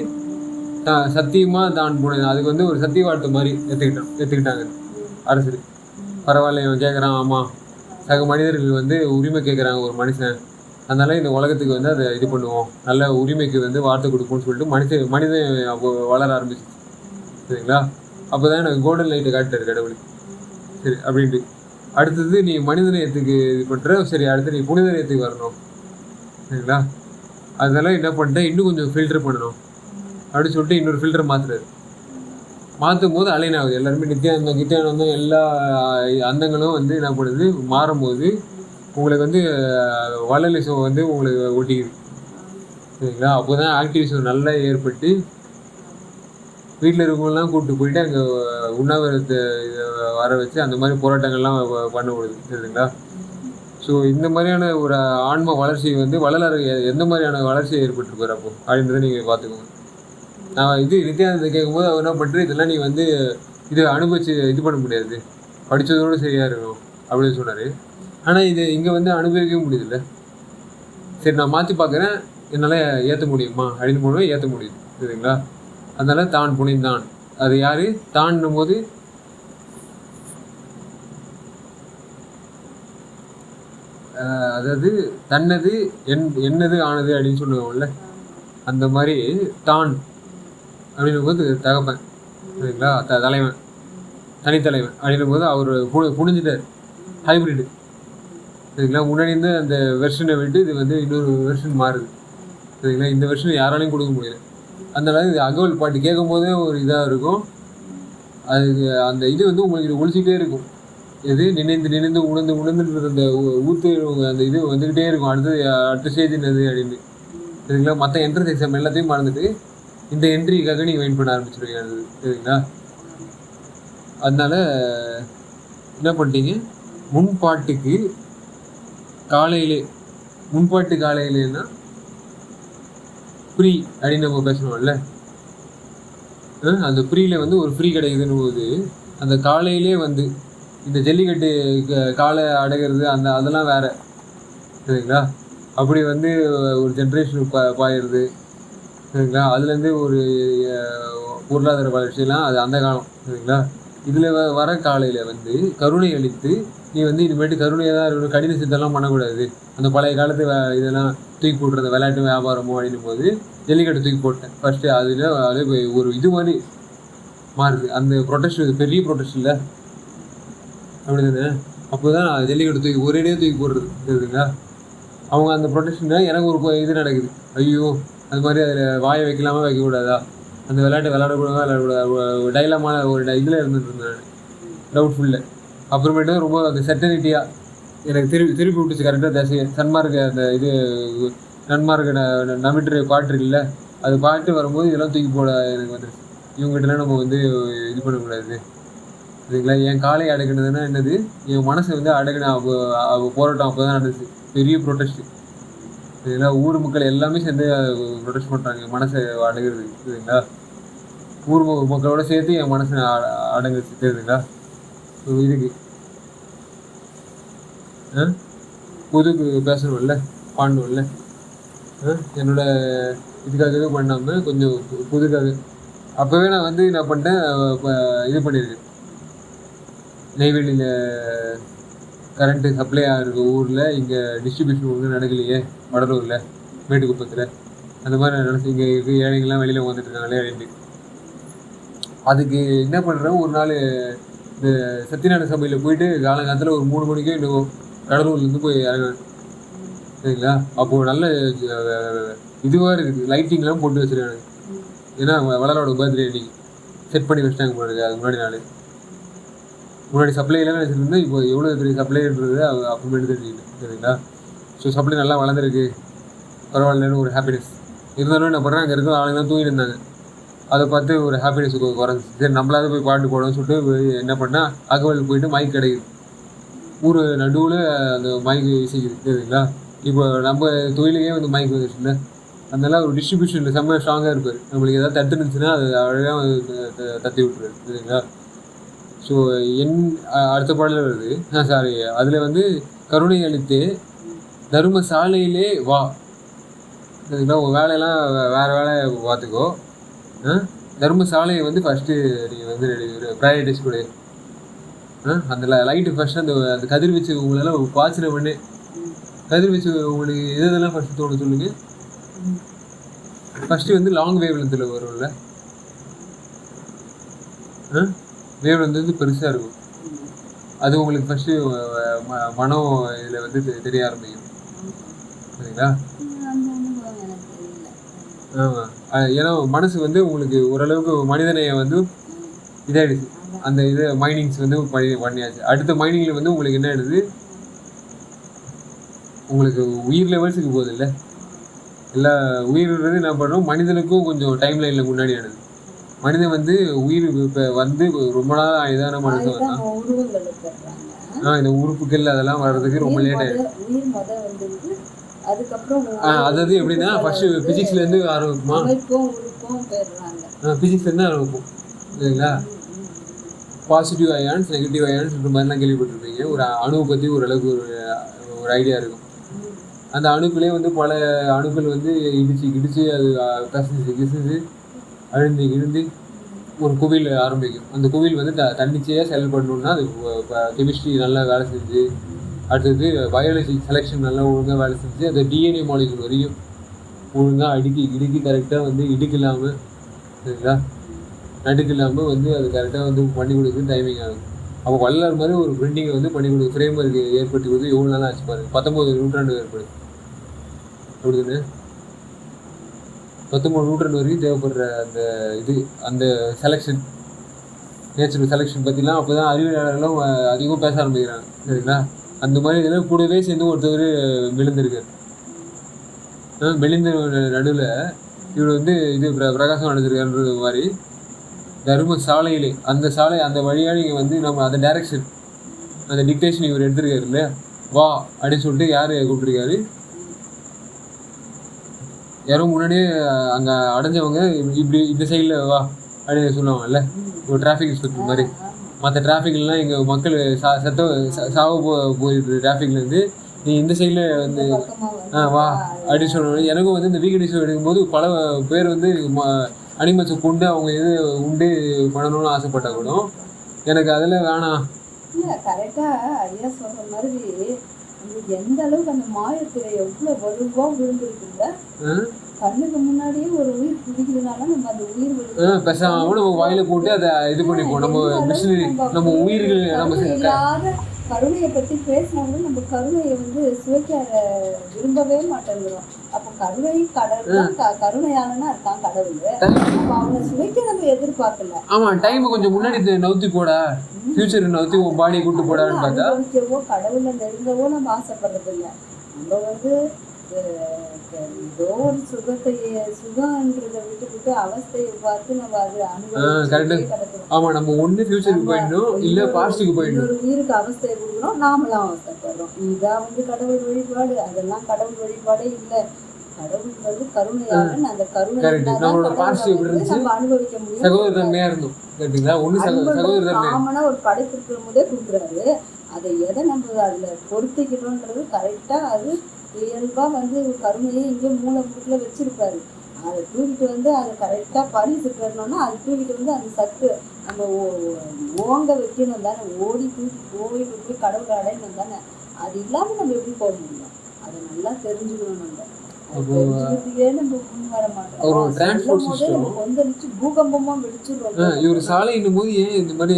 சத்தியமாக தான் போனது. அதுக்கு வந்து ஒரு சத்திய வார்த்தை மாதிரி எடுத்துக்கிட்டாங்க அரசு. பரவாயில்ல, இவன் கேட்குறான், ஆமாம், சக மனிதர்கள் வந்து உரிமை கேட்குறாங்க ஒரு மனுஷன், அதனால இந்த உலகத்துக்கு வந்து அதை இது பண்ணுவோம், நல்ல உரிமைக்கு வந்து வார்த்தை கொடுப்போம்னு சொல்லிட்டு மனிதன் அப்போ வளர ஆரம்பிச்சு. சரிங்களா? அப்போ தான் எனக்கு கோல்டன் லைட்டை காட்டுறாரு கடவுள். சரி அப்படின்ட்டு அடுத்தது நீ மனித நேயத்துக்கு இது பண்ணுற, சரி அடுத்து நீ புனித நேயத்துக்கு வரணும். சரிங்களா? அதெல்லாம் என்ன பண்ணிட்டேன், இன்னும் கொஞ்சம் ஃபில்டர் பண்ணணும் அப்படின்னு சொல்லிட்டு இன்னொரு ஃபில்டர் மாற்றுறாரு. மாற்றும் போது அலைன் ஆகுது. எல்லாருமே நித்தியானந்தம் எல்லா அந்தங்களும் வந்து என்ன பண்ணுது, மாறும்போது உங்களுக்கு வந்து வளலிசம் வந்து உங்களுக்கு ஒட்டிக்குது. சரிங்களா? அப்போ தான் ஆக்டிவிசம் நல்லா ஏற்பட்டு வீட்டில் இருக்கவங்கலாம் கூப்பிட்டு போயிட்டு அங்கே உண்ணாவிரத்தை வர வச்சு அந்த மாதிரி போராட்டங்கள்லாம் பண்ண முடியுது. சரிங்களா? ஸோ இந்த மாதிரியான ஒரு ஆன்ம வளர்ச்சி வந்து வள்ளலார் எந்த மாதிரியான வளர்ச்சியை ஏற்பட்டுருப்பார் அப்போ அப்படின்றத நீங்கள் பார்த்துக்கோங்க. நான் இது நித்யானந்தத்தை கேட்கும்போது அவர் என்ன பண்ணுறது, இதெல்லாம் நீ வந்து இதை அனுபவிச்சு இது பண்ண முடியாது, படித்ததோடு சரியாக இருக்கணும் அப்படின்னு சொன்னார். ஆனால் இது இங்கே வந்து அனுபவிக்கவே முடியுதுல்ல. சரி நான் மாற்றி பார்க்குறேன், என்னால் ஏற்ற முடியுமா அப்படின்னு போனோம், ஏற்ற முடியுது. சரிங்களா? அதனால தான் புனிந்தான். அது யாரு தான்னும் போது அதாவது தன்னது என்னது ஆனது அப்படின்னு சொல்லுவோம்ல, அந்த மாதிரி தான் அப்படின்னும் போது தகப்பன். சரிங்களா? தலைவன், தனித்தலைவன் அப்படின்னும் போது அவர் புனிஞ்சிட்டார். ஹைப்ரிடு. சரிங்களா? முன்னாடி இருந்து அந்த வெர்ஷனை விட்டு இது வந்து இன்னொரு வெர்ஷன் மாறுது. சரிங்களா? இந்த வெர்ஷன் யாராலையும் கொடுக்க முடியல. அதனால இது அகவல் பாட்டு கேட்கும் போதே ஒரு இதாக இருக்கும். அது அந்த இது வந்து உங்களுக்கு ஒழிச்சிக்கிட்டே இருக்கும். எது நினைந்து உணர்ந்துன்றது அந்த ஊற்று அந்த இது வந்துக்கிட்டே இருக்கும். அடுத்த ஸ்டேஜ் என்னது அப்படின்னு. சரிங்களா? மற்ற என்ட்ரன்ஸ் எக்ஸாம் எல்லாத்தையும் மறந்துட்டு இந்த என்ட்ரிக்காக நீங்கள் வெயிட் பண்ண ஆரம்பிச்சிருவீங்க. அது சரிங்களா? அதனால என்ன பண்ணிட்டீங்க, முன்பாட்டு காலையிலேன்னா ஃப்ரீ அப்படின்னு நம்ம பேசணும்ல. அந்த ஃப்ரீயில் வந்து ஒரு ஃப்ரீ கிடைக்குதுன்னு போது அந்த காலையிலே வந்து இந்த ஜல்லிக்கட்டு காலை அடைகிறது அதெல்லாம் வேறு. சரிங்களா? அப்படி வந்து ஒரு ஜென்ரேஷன் பாயிடுது. சரிங்களா? அதுலேருந்து ஒரு பொருளாதார வளர்ச்சியெல்லாம் அது அந்த காலம். சரிங்களா? இதில் வர காலையில் வந்து கருணை அளித்து நீ வந்து இனிமேட்டு கருணையாக தான் இருக்கணும், கடின சித்தெல்லாம் பண்ணக்கூடாது, அந்த பழைய காலத்து இதெல்லாம் தூக்கி போட்டுறது விளையாட்டு வியாபாரமோ அப்படின்னும் போது ஜல்லிக்கட்டு தூக்கி போட்டேன் ஃபஸ்ட்டு. அது ஒரு இது மாதிரி மாறுது. அந்த ப்ரொடெஸ்ட் பெரிய ப்ரொடெஸ்ட் இல்லை அப்படி தானே. அப்போ தான் ஜல்லிக்கட்டு தூக்கி ஒரேடியே தூக்கி போடுறது. தெரியுதுங்களா? அவங்க அந்த ப்ரொடெஸ்ட்னா எனக்கு ஒரு இது நடக்குது, ஐயோ அது மாதிரி அதில் வாயை வைக்கலாமா வைக்கக்கூடாதா, அந்த விளையாட்டு விளையாடக்கூடாது டைலாமான ஒரு இதில் இருந்துட்டு இருந்தேன், டவுட்ஃபுல்லில். அப்புறமேட்டு ரொம்ப அந்த செட்டனிட்டியாக எனக்கு திருப்பி விட்டுச்சு கரெக்டாக தசையை. சன்மார்க்க அந்த இது நன்மார்க்க நமிட்டு பாட்டு இருக்குல்ல, அது பாட்டு வரும்போது இதெல்லாம் தூக்கி போட எனக்கு வந்துருச்சு. இவங்ககிட்டலாம் நம்ம வந்து இது பண்ணக்கூடாது. சரிங்களா? என் காலை அடக்கினதுன்னா என்னது, என் மனசை வந்து அடக்கின போராட்டம் அப்போ தான் நடந்துச்சு, பெரிய ப்ரொட்டஸ்ட்டு. சரிங்களா? ஊர் மக்கள் எல்லாமே சேர்ந்து ப்ரொடெஸ்ட் பண்ணுறாங்க என் மனசை அடங்குறது. சரிங்களா? ஊர் மக்களோட சேர்த்து என் மனசை அடங்குச்சு. தெரியுதுங்களா? இதுக்கு புதுக்கு பேசணும்ல, பாடணும்ல. என்னோட இதுக்காகவே பண்ணாமல் கொஞ்சம் புதுக்காக அப்போவே நான் வந்து என்ன பண்ணிட்டேன், இது பண்ணியிருக்கேன். நெய்வேலியில் கரண்ட்டு சப்ளை ஆகிருக்க ஊரில் இங்கே டிஸ்ட்ரிபியூஷன் ஒன்றும் நடக்கலையே, வடலூரில் மேட்டுக்குப்பத்தில் அந்த மாதிரி நடந்து இங்கே இருக்க ஏழைங்கள்லாம் வெளியில் வந்துட்டு இருக்காங்களே அப்படின்னு. அதுக்கு என்ன பண்ணுறேன், ஒரு நாள் இந்த சத்தியநாராயண சபையில் போயிட்டு காலங்காலத்தில் ஒரு 3 மணிக்கோ இன்னும் கடலூர்லேருந்து போய் இறங்குவேன். சரிங்களா? அப்போது நல்ல இதுவாக இருக்குது, லைட்டிங்லாம் போட்டு வச்சுருக்காங்க. ஏன்னா வளரோட பர்த்டே அன்றைக்கி செட் பண்ணி வச்சுட்டாங்க போனது. அது முன்னாடி சப்ளைலாம் வச்சுருந்தேன். இப்போ எவ்வளோ பெரிய சப்ளைன்றது அப்புறமேட்டு தெரிஞ்சுக்கிட்டேன். சரிங்களா? ஸோ சப்ளை நல்லா வளர்ந்துருக்கு, பரவாயில்லன்னு ஒரு ஹாப்பினஸ். இருந்தாலும் என்ன பண்ணுறேன், அங்கே இருக்கிற ஆளுங்கெல்லாம் தூங்கிட்டு இருந்தாங்க. அதை பார்த்து ஒரு ஹாப்பினஸ் குறைஞ்சி, சரி நம்மளாவது போய் பாட்டு போடணும்னு சொல்லிட்டு என்ன பண்ணால் அகவல் போயிட்டு மைக் கிடைக்குது. ஊர் நடுவில் அந்த மைக் இசைக்குது. சரிங்களா? இப்போ நம்ம தொழிலுக்கே வந்து மைக் வந்துச்சுல்ல, அதனால ஒரு டிஸ்ட்ரிபியூஷனில் செம்ம ஸ்ட்ராங்காக இருப்பார். நம்மளுக்கு எதாவது தட்டுனுச்சுன்னா அது அழகாக தட்டி விட்டுருவாரு. சரிங்களா? ஸோ அடுத்த பாடலில் வருது, சாரி, அதில் வந்து கருணை அளித்து தர்மசாலையிலே வா. சரிங்களா? உங்கள் வேலையெல்லாம் வேறு வேலையை பார்த்துக்கோ, தர்மசாலையை வந்து ஃபஸ்ட்டு நீங்கள் வந்து ப்ரையாரிட்டிஸ் கொடு. அந்த லைட்டு ஃபஸ்ட்டு அந்த கதிர்வீச்சு உங்களெல்லாம் பாய்ச்சின பண்ணு. கதிர்வீச்சு உங்களுக்கு எதெல்லாம் ஃபஸ்ட்டு தோணும் சொல்லுங்கள். ஃபஸ்ட்டு வந்து லாங் வேவ் லென்த்தில் வரும்ல. வேவ் லென்த் வந்து பெருசாக இருக்கும். அது உங்களுக்கு ஃபஸ்ட்டு மனம் இதில் வந்து தெரிய ஆரம்பிக்கும். சரிங்களா? ஆமாம். ஏன்னா மனசு வந்து உங்களுக்கு ஓரளவுக்கு மனிதனையை வந்து இதாகிடுச்சு. அந்த இது மைனிங்ஸ் வந்து பண்ணியாச்சு. அடுத்த மைனிங்கில் வந்து உங்களுக்கு என்ன ஆயிடுது, உங்களுக்கு உயிர் லெவல்ஸுக்கு போகுது இல்லை. எல்லா உயிர்ன்றது என்ன பண்ணுறோம், மனிதனுக்கும் கொஞ்சம் டைம் லைனில் முன்னாடி ஆயிடுது. மனிதன் வந்து உயிர் இப்போ வந்து ரொம்ப நாள் இதான மனுஷன் வந்தான். இந்த உறுப்புகள் அதெல்லாம் வர்றதுக்கு ரொம்ப லேட் ஆயிடுது. அதாவது எப்படின்னா ஃபர்ஸ்ட் பிசிக்ஸ்லேருந்து ஆரம்பிக்குமா, பிசிக்ஸ்லேருந்து ஆரம்பிக்கும். சரிங்களா? பாசிட்டிவ் அயான்ஸ், நெகட்டிவ் அயான்ஸ்ன்ற மாதிரிலாம் கேள்விப்பட்டிருப்பீங்க. ஒரு அணுவை பற்றி ஓரளவுக்கு ஒரு ஐடியா இருக்கும். அந்த அணுக்களே வந்து பல அணுக்கள் வந்து இடிச்சு அது கிசிஞ்சு அழுந்து ஒரு குவில் ஆரம்பிக்கும். அந்த குவில் வந்து தன்னிச்சையாக செயல்படணுன்னா அது கெமிஸ்ட்ரி நல்லா வேலை செஞ்சு, அடுத்தது பயாலஜி செலெக்ஷன் நல்லா ஒழுங்காக வேலை செஞ்சு, அந்த டிஎன்ஏ மாலிகுல் வரையும் ஒழுங்காக இடுக்கி கரெக்டாக வந்து இடுக்கில்லாமல், சரிங்களா, நடுக்கில்லாமல் வந்து அது கரெக்டாக வந்து பண்ணி கொடுக்குறது டைமிங் ஆகும். அப்போ வள்ளலார் மாதிரி ஒரு பிரிண்டிங்கை வந்து பண்ணி கொடுக்கு ஃப்ரேம் ஒர்க்கு ஏற்படுத்தி கொடுத்து எவ்வளோ நாள் ஆச்சு பாருங்க. 19 நூற்றாண்டு ஏற்படுது. அப்படிதானே? 19 நூற்றாண்டு வரைக்கும் தேவைப்படுற அந்த இது, அந்த செலெக்ஷன், நேச்சுரல் செலெக்ஷன் பற்றிலாம் அப்போ தான் அறிவியலாளர்களும் அதிகமாக பேச ஆரம்பிக்கிறாங்க. சரிங்களா? அந்த மாதிரி இதெல்லாம் கூடவே சேர்ந்து ஒருத்தவர் விழுந்திருக்கார். மெலிந்த நடுவில் இவர் வந்து இது பிரகாசம் அடைஞ்சிருக்காருன்றது மாதிரி தர்ம சாலையிலே அந்த வழியாக நீங்கள் வந்து நம்ம அந்த டைரக்ஷன், அந்த டிக்டேஷன் இவர் எடுத்திருக்காரு இல்லையா, வா அப்படின்னு சொல்லிட்டு யார் கூப்பிட்டுருக்காரு, யாரும் முன்னாடியே அங்கே அடைஞ்சவங்க இப்படி இந்த சைடில் வா அப்படின்னு சொல்லுவாங்கல்ல, ஒரு டிராஃபிக் இன்ஸ்பெக்டர் மாதிரி. மற்ற டிராஃபிக்லாம் எங்கள் மக்கள் சாவு போயிட்டு டிராஃபிக்லேருந்து நீ இந்த சைடில் வந்து வா அப்படின்னு சொன்னோம். எனக்கும் வந்து இந்த வீக்கெண்ட் ஷோ எடுக்கும்போது பல பேர் வந்து அனிமல்ஸை கொண்டு அவங்க இது உண்டு பண்ணணும்னு ஆசைப்பட்டா கூட எனக்கு அதில் வேணாம். இல்லை, கரெக்டாக ஐயா சொல்கிற மாதிரி எந்த அளவுக்கு அந்த மாயத்தில் எவ்வளோ வலுவாக விழுந்துருக்குல்ல. கண்ணுக்கு முன்னாடியே ஒரு உயிர் பிடிக்கிறதுனால நம்ம அந்த உயிர் பேசாம நம்ம வாயில போட்டு அதை இது பண்ணிப்போம். நம்ம மிஷினரி, நம்ம உயிர்கள், நம்ம இல்லாத கருணையை பற்றி பேசினாலும் நம்ம கருணையை வந்து சுவைக்க விரும்பவே மாட்டேங்கிறோம். அப்போ கருணை கடவுள், கருணையாளனா இருக்கான் கடவுள். அப்போ அவனை சுவைக்க நம்ம எதிர்பார்க்கல. ஆமா, டைம் கொஞ்சம் முன்னாடி நவுத்தி போடா, ஃபியூச்சர் நவுத்தி உன் பாடியை கூட்டு போடான்னு பார்த்தா கடவுளை நெருங்கவோ நம்ம ஆசைப்படுறது இல்லை. நம்ம வந்து ஏதோ ஒரு சுகன்றதை விட்டு அவஸ்தையை பார்த்து நம்ம அது அனுபவம். ஆமா, நம்ம ஒண்ணு ஃபியூச்சருக்கு போயிடணும், இல்ல பாஸ்டுக்கு போயிடணும். ஒரு உயிருக்கு அவஸ்தையை கொடுக்கணும், நாமளாம் அவஸ்தைப்படுறோம். இதான் வந்து கடவுள் வழிபாடு. அதெல்லாம் கடவுள் வழிபாடே இல்லை. கடவுள் வந்து கருணையாளன். அந்த கருணை நம்மளோட பாஸ்ட் எப்படி இருந்துச்சு, நம்ம அனுபவிக்க முடியும். சகோதரத்தன்மையா இருந்தோம். கேட்டீங்களா? ஒண்ணு சகோதரத்தன்மை காமனா ஒரு படைப்பு இருக்கிற போதே கொடுக்குறாரு. அதை எதை நம்ம அதுல பொருத்திக்கிறோன்றது கரெக்டா அது இயல்பா வந்து கருணையை இங்கே மூலமுட்டில் வச்சிருப்பாரு. அதை தூக்கிட்டு வந்து அதை கரெக்டாக பரிசு பெறணும்னா அது தூக்கிட்டு வந்து அந்த சத்து நம்ம ஓங்க வைக்கணும் தானே. ஓடி தூக்கி போய் கடவுளை அடையணும் தானே. அது இல்லாமல் நம்ம எப்படி போக முடியும்? அதை நல்லா தெரிஞ்சுக்கணும். நம்ம பூகம்பமா வெடிச்சிடுறோம். இவர் சாலை போது ஏன் இந்த மாதிரி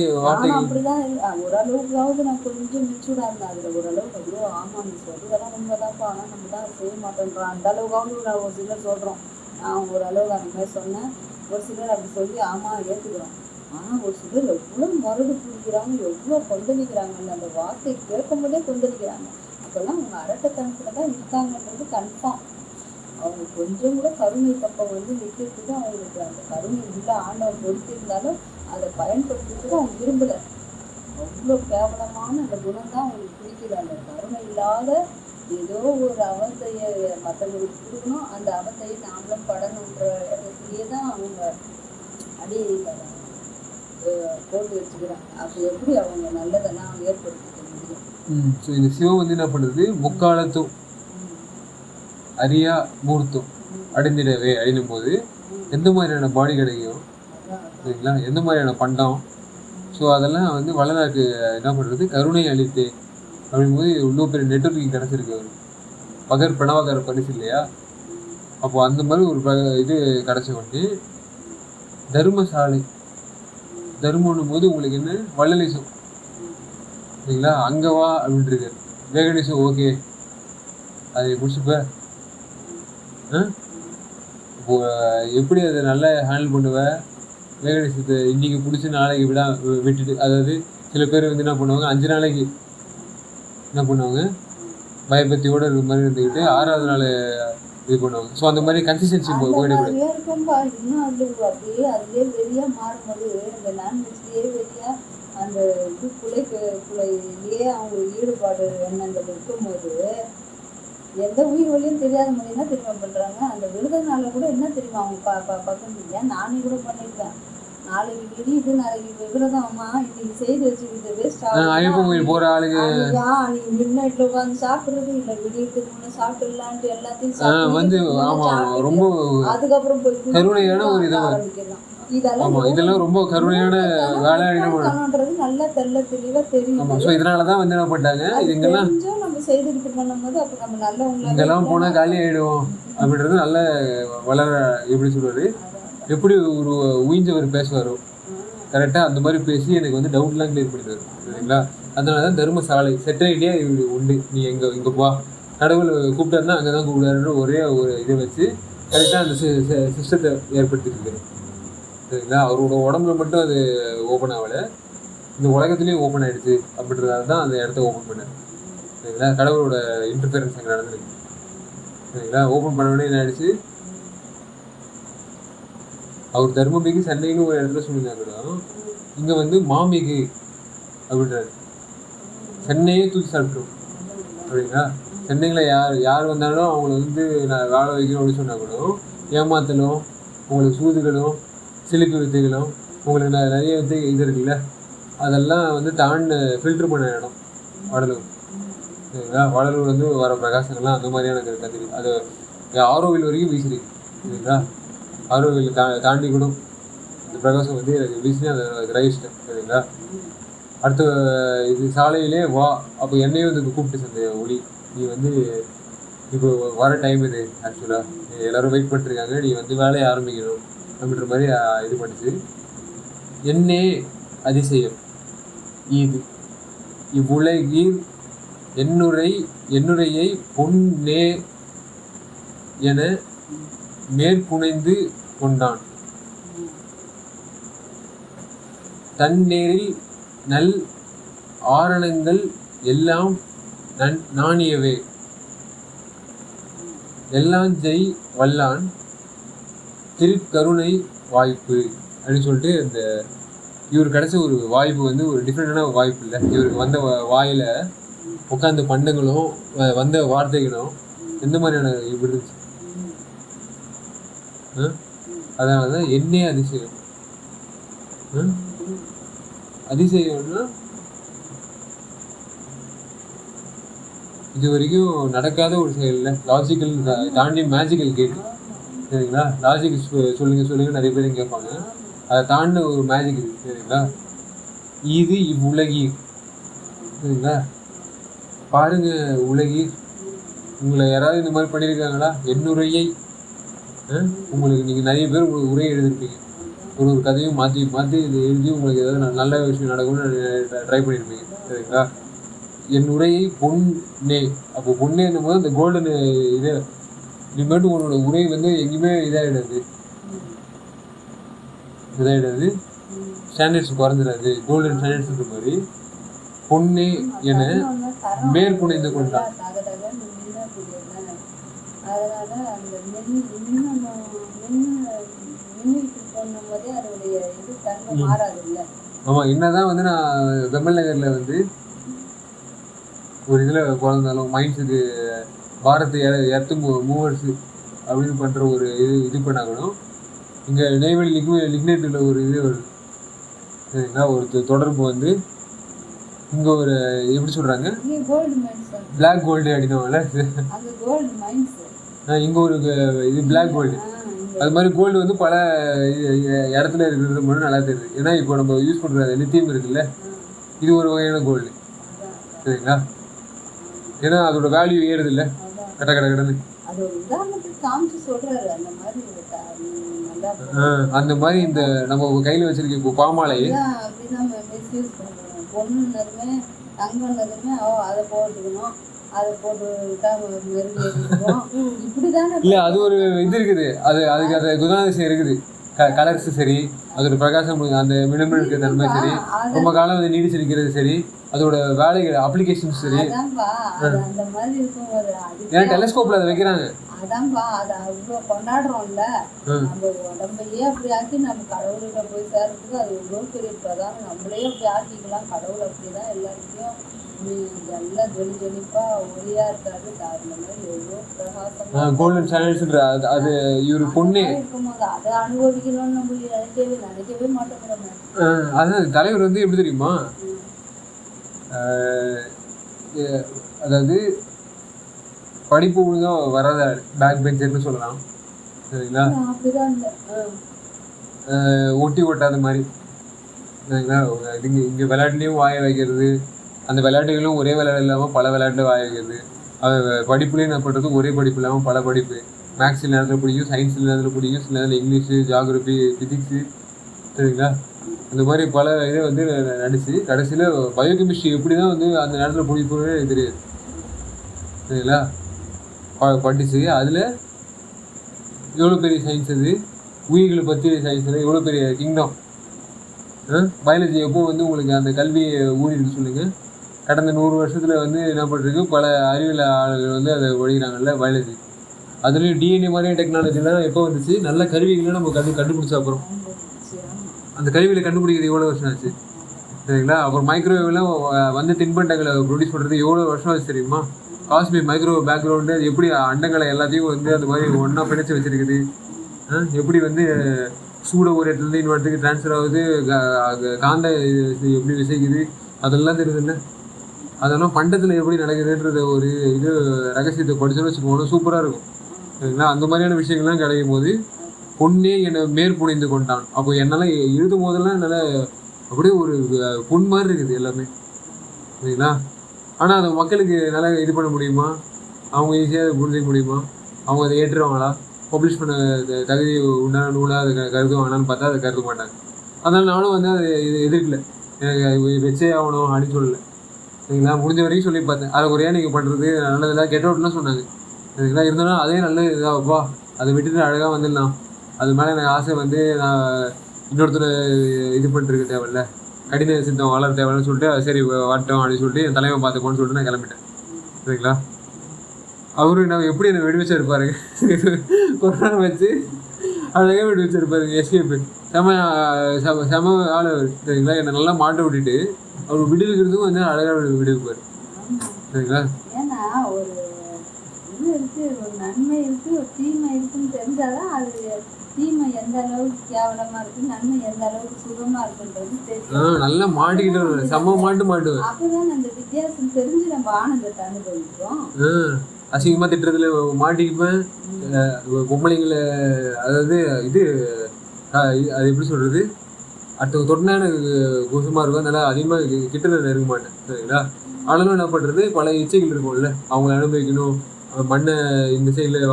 அப்படிதான் ஓரளவுக்காவது நான் கொஞ்சம் மெச்சூர்டா இருந்தேன். அதுல ஓரளவுக்கு அவ்வளோ ஆமா நீ சொல்றதெல்லாம் உண்மைதான்ப்பா, ஆனா நம்ம தான் செய்ய மாட்டேன்றோம். அந்த அளவுக்காவது நான் ஒரு சிலர் சொல்றோம். நான் ஓரளவுக்கு அந்த மாதிரி சொன்னேன். ஒரு சிலர் அப்படி சொல்லி ஆமா ஏத்துக்கிறோம். ஆனா ஒரு சிலர் எவ்வளவு மறுடு பிடிக்கிறாங்க, எவ்வளவு கொந்தளிக்கிறாங்கன்னு அந்த வார்த்தை கேட்கும் போதே கொந்தளிக்கிறாங்க. அப்பெல்லாம் அவங்க அரட்டத்தனத்துலதான் இருக்காங்கன்றது கன்ஃபார்ம். அவங்க கொஞ்சம் கூட கருணை பக்கம் வந்து நிற்கிறதுக்கு அவங்களுக்கு அந்த கருணை உள்ள ஆண்டவன் பொறுத்திருந்தாலும் அதை பயன்படுத்துறதுக்கு அவங்க விரும்பலை. அவ்வளோ கேவலமான அந்த குணம் தான் அவங்களுக்கு பிடிக்குது. அந்த கருணை இல்லாத ஏதோ ஒரு அவத்தையை மற்றவங்களுக்கு கொடுக்கணும், அந்த அவத்தையை நாமளும் படணுன்ற இடத்துலயே தான் அவங்க அடி போட்டு வச்சுக்கிறாங்க. அப்போ எப்படி அவங்க நல்லதெல்லாம் ஏற்படுத்திக்க முடியும்? ஸோ இந்த சிவம் வந்து என்ன பண்ணுறது, முக்காலத்தும் அரியா மூர்த்தம் அடைந்திடவே அழினும் போது எந்த மாதிரியான பாடி கிடைக்கும், சரிங்களா, எந்த மாதிரியான பண்டம். ஸோ அதெல்லாம் வந்து வள்ளலாருக்கு என்ன பண்ணுறது, கருணை அளித்து அப்படிங்கும்போது இவ்வளோ பெரிய நெட்வொர்க்கிங் கிடச்சிருக்கு அவர். பகர் பிரணவகர பரிசு இல்லையா? அப்போ அந்த மாதிரி ஒரு இது கிடச்ச உடனே தர்மசாலை, தர்மன்னும் போது உங்களுக்கு என்ன வள்ளலிசம், சரிங்களா, அங்கே வா அப்படின்ட்டு இருக்காரு. வேகனிசம் ஓகே, அதை முடிச்சுப்ப இப்போ எப்படி அதை நல்லா ஹேண்டில் பண்ணுவேன். வேகனிசத்தை இன்றைக்கி பிடிச்சி நாளைக்கு விட்டுட்டு, அதாவது சில பேர் வந்து என்ன பண்ணுவாங்க, 5 நாளைக்கு என்ன பண்ணுவாங்க, பயபக்தியோடு இருக்கிற மாதிரி இருந்துக்கிட்டு 6வது நாள் இது பண்ணுவாங்க. ஸோ அந்த மாதிரி கன்சிஸ்டன்சி போயிடக்கூடாது. இருக்கும்பா இன்னும் அது அப்படியே அதுலேயே வெளியாக மாறும்போது அந்த நான்வெஜ்லேயே வெளியாக அந்த இது குலையிலேயே அவங்க ஈடுபாடு எண்ணங்கள் இருக்கும்போது எந்த உயிர் வழியும் தெரியாத மாதிரி என்ன தெரியுமா பண்ணுறாங்க. அந்த விருதுனால கூட என்ன தெரியுமா அவங்க பக்கம் நானே கூட பண்ணியிருக்கேன். நாளைக்கு விடியுது, நாளைக்கு விரதம் அம்மா, இன்னைக்கு செய்து வச்சுக்கிட்டு வேஸ்ட் ஆகும் போகிற ஆளுங்க நீ மிட் நைட்டில் உட்காந்து சாப்பிட்றது இல்லை, விடியறதுக்கு முன்னே சாப்பிட்டுலான்ட்டு எல்லாத்தையும் வந்து ஆமாம் ரொம்ப அதுக்கப்புறம் போய் கருணையான ஒரு இதை ஆரம்பிக்கலாம். இதெல்லாம் ரொம்ப கருணையான வேலை நல்லா தெளிவாக தெரியும். ஸோ இதனால தான் வந்து என்ன பண்ணிட்டாங்க, இதெல்லாம் நம்ம செய்துக்கிட்டு பண்ணும்போது அப்போ நம்ம நல்லவங்க இங்கெல்லாம் போனால் காலி ஆகிடுவோம் அப்படின்றது நல்ல வளர எப்படி சொல்வார், எப்படி ஒரு உயிஞ்சவர் பேசுவாரோ கரெக்டாக அந்த மாதிரி பேசி எனக்கு வந்து டவுட்லாம் கிளியர் பண்ணிடுவார், சரிங்களா. அதனால தான் தர்மசாலை செட் ஐடியா உண்டு. நீ இங்கே போ, கடவுள் கூப்பிட்டாருன்னா அங்கே தான் கூப்பிடாருன்ற ஒரே ஒரு இதை வச்சு கரெக்டாக அந்த சிஸ்டத்தை ஏற்படுத்திட்டு, சரிங்களா. அவரோட உடம்புல மட்டும் அது ஓப்பன் ஆகலை, இந்த உலகத்துலேயும் ஓப்பன் ஆகிடுச்சு அப்படின்றதால தான் அந்த இடத்த ஓப்பன் பண்ணார், சரிங்களா. கடவுளோட இன்டர்ஃபியரன்ஸ் அங்கே நடந்துருக்கு, சரிங்களா. ஓப்பன் பண்ண உடனே என்ன ஆகிடுச்சு, அவர் தர்மபிகு சென்னைன்னு ஒரு இடத்துல சொல்லியிருந்தா கூட இங்கே வந்து மாமிகு அப்படின்றாரு. சென்னையே தூக்கி சாப்பிட்ரும், அப்படிங்களா. சென்னையில் யார் வந்தாலும் அவங்கள வந்து நான் வாழ வைக்கணும் அப்படின்னு சொன்னால் கூட ஏமாத்தலும், உங்களுக்கு சூதுகளும் சிலுக்கு வித்தைகளும் உங்களுக்கு நிறைய இது இருக்குல்ல, அதெல்லாம் வந்து ஃபில்டர் பண்ண இடம் வடலூர், சரிங்களா. வடலூர் வந்து வர பிரகாசங்கள்லாம் அந்த மாதிரியான கதிரி அது ஆரோவில் வரைக்கும் வீசிருக்கு, சரிங்களா. ஆரோவில் தாண்டி கூட இந்த பிரகாசம் வந்து எனக்கு வீசினே அதை கிரகிச்சிட்டேன், சரிங்களா. அடுத்த இது சாலையிலே வா, அப்போ என்னையும் வந்து கூப்பிட்டு சந்த ஒளி, நீ வந்து இப்போ வர டைம் இது ஆக்சுவலாக எல்லோரும் வெயிட் பண்ணிருக்காங்க, நீ வந்து வேலையை ஆரம்பிக்கணும் அப்படின்ற மாதிரி இது பண்ணிச்சு. என்னே அதிசயம் இது இவ்வுலகில் என்னுரையை பொன்னே என மேற்குணைந்து கொண்டான், தன்னேரில் நல் ஆரணங்கள் எல்லாம் நாணியவே எல்லாம் ஜெய் வல்லான் திருக்கருணை வாய்ப்பு அப்படின்னு சொல்லிட்டு இந்த இவருக்கு கிடைச்ச ஒரு வாய்ப்பு வந்து ஒரு டிஃப்ரெண்டான வாய்ப்பு இல்லை. இவருக்கு வந்த வாயில் உட்காந்த பண்டங்களும் வந்த வார்த்தைகளும் எந்த மாதிரியான இப்படி இருந்துச்சு. அதனால தான் என்னே அதிசயம். அதிசயம்னா இது வரைக்கும் நடக்காத ஒரு செயல், லாஜிக்கல் தாண்டி மேஜிக்கல் கேட்டு, சரிங்களா. லாஜிக் சொல்லுங்க நிறைய பேரும் கேட்பாங்க, அதை தாண்டி ஒரு மேஜிக் இருக்கு, சரிங்களா. இது இவ்வுலகீர், சரிங்களா. பாருங்க உலகீர், உங்களை யாராவது இந்த மாதிரி பண்ணியிருக்காங்களா? என்னுரையை உங்களுக்கு நீங்கள் நிறைய பேர் உங்களுக்கு உரை எழுதிருப்பீங்க, ஒரு கதையும் மாற்றி மாற்றி இது எழுதி உங்களுக்கு ஏதாவது நல்ல விஷயம் நடக்கும்னு ட்ரை பண்ணியிருப்பீங்க, சரிங்களா. என் உரையை பொன்னே, அப்போ பொன்னேன்னும் போது அந்த கோல்டன் இது இனிமேட்டு உன்னோட உரை வந்து எங்கேயுமே இதாகிடாது, ஸ்டாண்டர்ட்ஸ் குறைஞ்சிடாது, கோல்டன் ஸ்டாண்டர்ட்ஸ்ன்ற மாதிரி பொன்னே என மேற்குணைந்து கொண்டான். ஆமாம், என்னதான் வந்து நான் வெம்மல் நகரில் வந்து ஒரு இதில் பிறந்தாலும் மைண்ட்ஸுக்கு பாரத் எர்த்து மூவர்ஸு அப்படின்னு பண்ணுற ஒரு இது பண்ணாக்கணும், இங்கே நெய்வேலி லிக்னேட்டில் ஒரு இது வருது, சரிங்களா. ஒரு தொடர்பு வந்து இங்கே ஒரு எப்படி சொல்கிறாங்க, பிளாக் கோல்டு அப்படின்னோம்ல, இங்கே ஒரு இது பிளாக் கோல்டு அது மாதிரி கோல்டு வந்து பல இடத்துல இருக்கிறது மட்டும் நல்லா தெரியுது. ஏன்னா இப்போ நம்ம யூஸ் பண்ணுற லித்தியம் இருக்குல்ல, இது ஒரு வகையான கோல்டு. சரிங்களா? ஏன்னா அதோட வேல்யூ ஏறுது இல்லை கட்ட கட கடன்னு. அந்த மாதிரி இந்த நம்ம கையில் வச்சிருக்க இப்போ பாமாலை இல்ல அது ஒரு இது இருக்குது. அதுக்கு அந்த குணாதிசயம் இருக்குது. கலர்ஸ் சரி, அதோட பிரகாசம், அந்த மினுமினுக்கு தன்மை சரி, ரொம்ப காலம் வந்து நீடிச்சிருக்கிறது சரி, அதோட வேலைகள் அப்ளிகேஷன்ஸ் சரி. ஏன்னா டெலஸ்கோப்ல அதை வைக்கிறாங்க. அதான்ப்பா, அதை அவ்வளோ கொண்டாடுறோம்ல, நம்ம உடம்பையே அப்படி ஆக்கி நம்ம கடவுள்கிட்ட போய் சேர்றதுக்கு அது எவ்வளோ பெரிய பிரதானம். நம்மளே அப்படி ஆக்கிக்கலாம். கடவுள் அப்படிதான் எல்லாருக்கையும் எல்லாம் ஜொலி ஜொலிப்பா ஒளியா இருக்காது. அந்த மாதிரி எவ்வளோ பிரகாசமா கோல்டன் சேனல்ஸ்ன்ற அது இவரு பொண்ணு இருக்கும்போது அதை அனுபவிக்கணும்னு நம்ம நினைக்கவே மாட்டேங்கிறோமே. அதான் தலைவர் வந்து எப்படி தெரியுமா, அதாவது படிப்பு ஒழுங்காக வராத பேக் பெஞ்சர்னு சொல்லலாம். சரிங்களா? ஒட்டி ஒட்டாத மாதிரி. சரிங்களா? இங்கே விளையாட்டுலேயும் வாய வைக்கிறது, அந்த விளையாட்டுகளும் ஒரே விளையாட்டு இல்லாமல் பல விளையாட்டு வாய வைக்கிறது. படிப்புலேயும் என்ன பண்ணுறது, ஒரே படிப்பு இல்லாமல் பல படிப்பு. மேக்ஸ் சில நேரத்தில் பிடிக்கும், சயின்ஸ் சில நேரத்தில் பிடிக்கும், சில நேரத்தில் இங்கிலீஷு, ஜியாகிரபி, ஃபிசிக்ஸு. சரிங்களா? இந்த மாதிரி பல இதை வந்து நடிச்சு கடைசியில் பயோகெமிஸ்ட்ரி எப்படி தான் வந்து அந்த நேரத்தில் பிடிக்கும்னு எனக்கு தெரியாது. சரிங்களா? படிச்சு அதில் எவ்வளோ பெரிய சயின்ஸ், அது உயிர்களை பற்றி சயின்ஸில் எவ்வளோ பெரிய கிங்டம். பயாலஜி எப்போ வந்து உங்களுக்கு அந்த கல்வியை ஊறிட்டு சொல்லுங்கள். கடந்த 100 வருஷத்தில் வந்து என்ன பண்ணுறது, பல அறிவியல் ஆளுகள் வந்து அதை ஒழிக்கிறாங்கல்ல பயாலஜி. அதுலேயும் டிஎன்ஏ மாதிரியான டெக்னாலஜிலாம் எப்போ வந்துச்சு, நல்ல கருவிகளை நம்ம கண்டுபிடிச்ச அப்புறம். அந்த கருவியில் கண்டுபிடிக்கிறது எவ்வளோ வருஷம் ஆச்சு. சரிங்களா? அப்புறம் மைக்ரோவேவ்லாம் வந்து தின்பண்டங்களை ப்ரொடியூஸ் பண்ணுறது எவ்வளோ வருஷம் ஆச்சு தெரியுமா. காஸ்மிக் மைக்ரோவேவ் பேக்ரவுண்டு எப்படி அண்டங்களை எல்லாத்தையும் வந்து அந்த மாதிரி ஒன்றா பிணைச்சி வச்சுருக்குது. எப்படி வந்து சூட ஒரு இடத்துலேருந்து இன்னொரு இடத்துக்கு ட்ரான்ஸ்ஃபர் ஆகுது, காந்த எப்படி விசைக்குது, அதெல்லாம் தெரியுதுல்ல. அதெல்லாம் பண்டத்தில் எப்படி நடக்குதுன்றத ஒரு இது ரகசியத்தை படிச்சோன்னு வச்சுக்கோங்க, சூப்பராக இருக்கும். சரிங்களா? அந்த மாதிரியான விஷயங்கள்லாம் கிடைக்கும் போது பொண்ணே என்னை மேற்புனைந்து கொண்டான். அப்போ என்னால் எழுதும் போதெல்லாம் என்னால் அப்படியே ஒரு பொன் மாதிரி இருக்குது எல்லாமே. சரிங்களா? ஆனால் அதை மக்களுக்கு நல்லா இது பண்ண முடியுமா, அவங்க ஈஸியாக புரிஞ்சிக்க முடியுமா, அவங்க அதை ஏற்றுவாங்களா, பப்ளிஷ் பண்ண தகுதி உண்டான நூலாக அதை கருதுவாங்களான்னு பார்த்தா அதை கருத மாட்டாங்க. அதனால் நானும் வந்து அதை எதிர்க்கல, எனக்கு வச்சே ஆகணும் அப்படின்னு சொல்லலை. சரிங்களா? முடிஞ்ச வரைக்கும் சொல்லி பார்த்தேன். அதை ஒரே நீங்கள் பண்ணுறது நல்லதில்லை, கெட் அவுட்லாம் சொன்னாங்க. சரிங்களா? இருந்தாலும் அதே நல்ல இதாகப்பா, அதை விட்டுட்டு அழகாக வந்துடலாம். அது மேலே எனக்கு ஆசை வந்து நான் இன்னொருத்தர் இது பண்ணிருக்க தேவையில்ல, கடின சித்தம் வளர தேவைன்னு சொல்லிட்டு சரி வாட்டோம் அப்படின்னு சொல்லிட்டு என் தலைவன் பார்த்துக்கோன்னு சொல்லிட்டு நான் கிளம்பிட்டேன். சரிங்களா? அவரு நான் எப்படி என்னை விடுவிச்சிருப்பாரு, கொரோனா வச்சு அழகாக விடுவிச்சிருப்பாரு. எஸ்கேப்பு செம ஆள் அவர். சரிங்களா? என்னை நல்லா மாட்ட விட்டுட்டு அவர் விடுவிக்கிறதுக்கும் வந்து அழகாக விடுவிப்பார். சரிங்களா? ஏன்னா ஒரு இது இருக்கு, ஒரு நன்மை இருக்கு, ஒரு தீமை இருக்குன்னு தெரிஞ்சாதான் அது தீமை எந்த அளவுக்கு கேவலமா இருக்கு, நன்மை எந்த அளவுக்கு சுகமா இருக்குன்றது தெரியும். நல்லா மாட்டிக்கிட்டு செம்ம மாட்டுவேன். அப்பதான் அந்த வித்தியாசம் தெரிஞ்சு நம்ம ஆனந்தத்தை அனுபவிக்கிறோம். அசிங்கமா திட்டுறதுல மாட்டிக்குப்பேன். பொம்பளைங்களை அதாவது இது அது எப்படி சொல்றது, அடுத்த தொட்டினா எனக்கு கொசுமா இருக்கும், அதனால அதிகமாக கிட்டத்தில் நெருங்க மாட்டேன். சரிங்களா? ஆனாலும் என்ன பண்ணுறது, பல இச்சைகள் இருக்கும்ல, அவங்கள அனுபவிக்கணும், மண்ணை இந்த சைடில்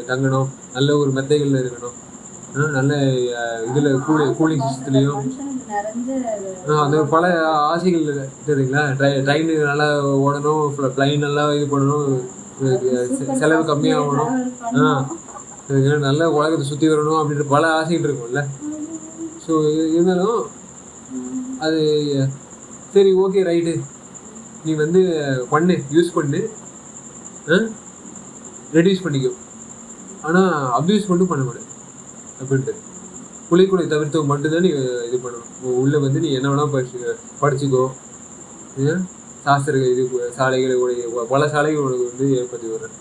தங்கணும், நல்ல ஒரு மெத்தைகளில் இருக்கணும், நல்ல இதில் கூலிங் சிஸ்டத்துலேயும் அந்த பல ஆசைகள். சரிங்களா? ட்ரெயின் நல்லா ஓடணும், ஃப்ளைன் நல்லா இது பண்ணணும், செலவு கம்மியாகணும், நல்ல உலகத்தை சுற்றி வரணும் அப்படின்ற பல ஆசைகள் இருக்கும்ல. ஸோ இருந்தாலும் அது சரி ஓகே ரைட்டு, நீ வந்து பண்ணு, யூஸ் பண்ணு, ரெடியூஸ் பண்ணிக்கோ, ஆனால் அப்யூஸ் மட்டும் பண்ணக்கூடாது அப்படின்ட்டு. குலைக்குலை தவிர்த்து மட்டும்தான் நீ இது பண்ணணும். உள்ளே வந்து நீ என்ன வேணால் படிச்சுக்கோ. சாஸ்திர இது சாலைகளுடைய பல சாலைகள் உனக்கு வந்து ஏற்படுத்தி வர்றேன்,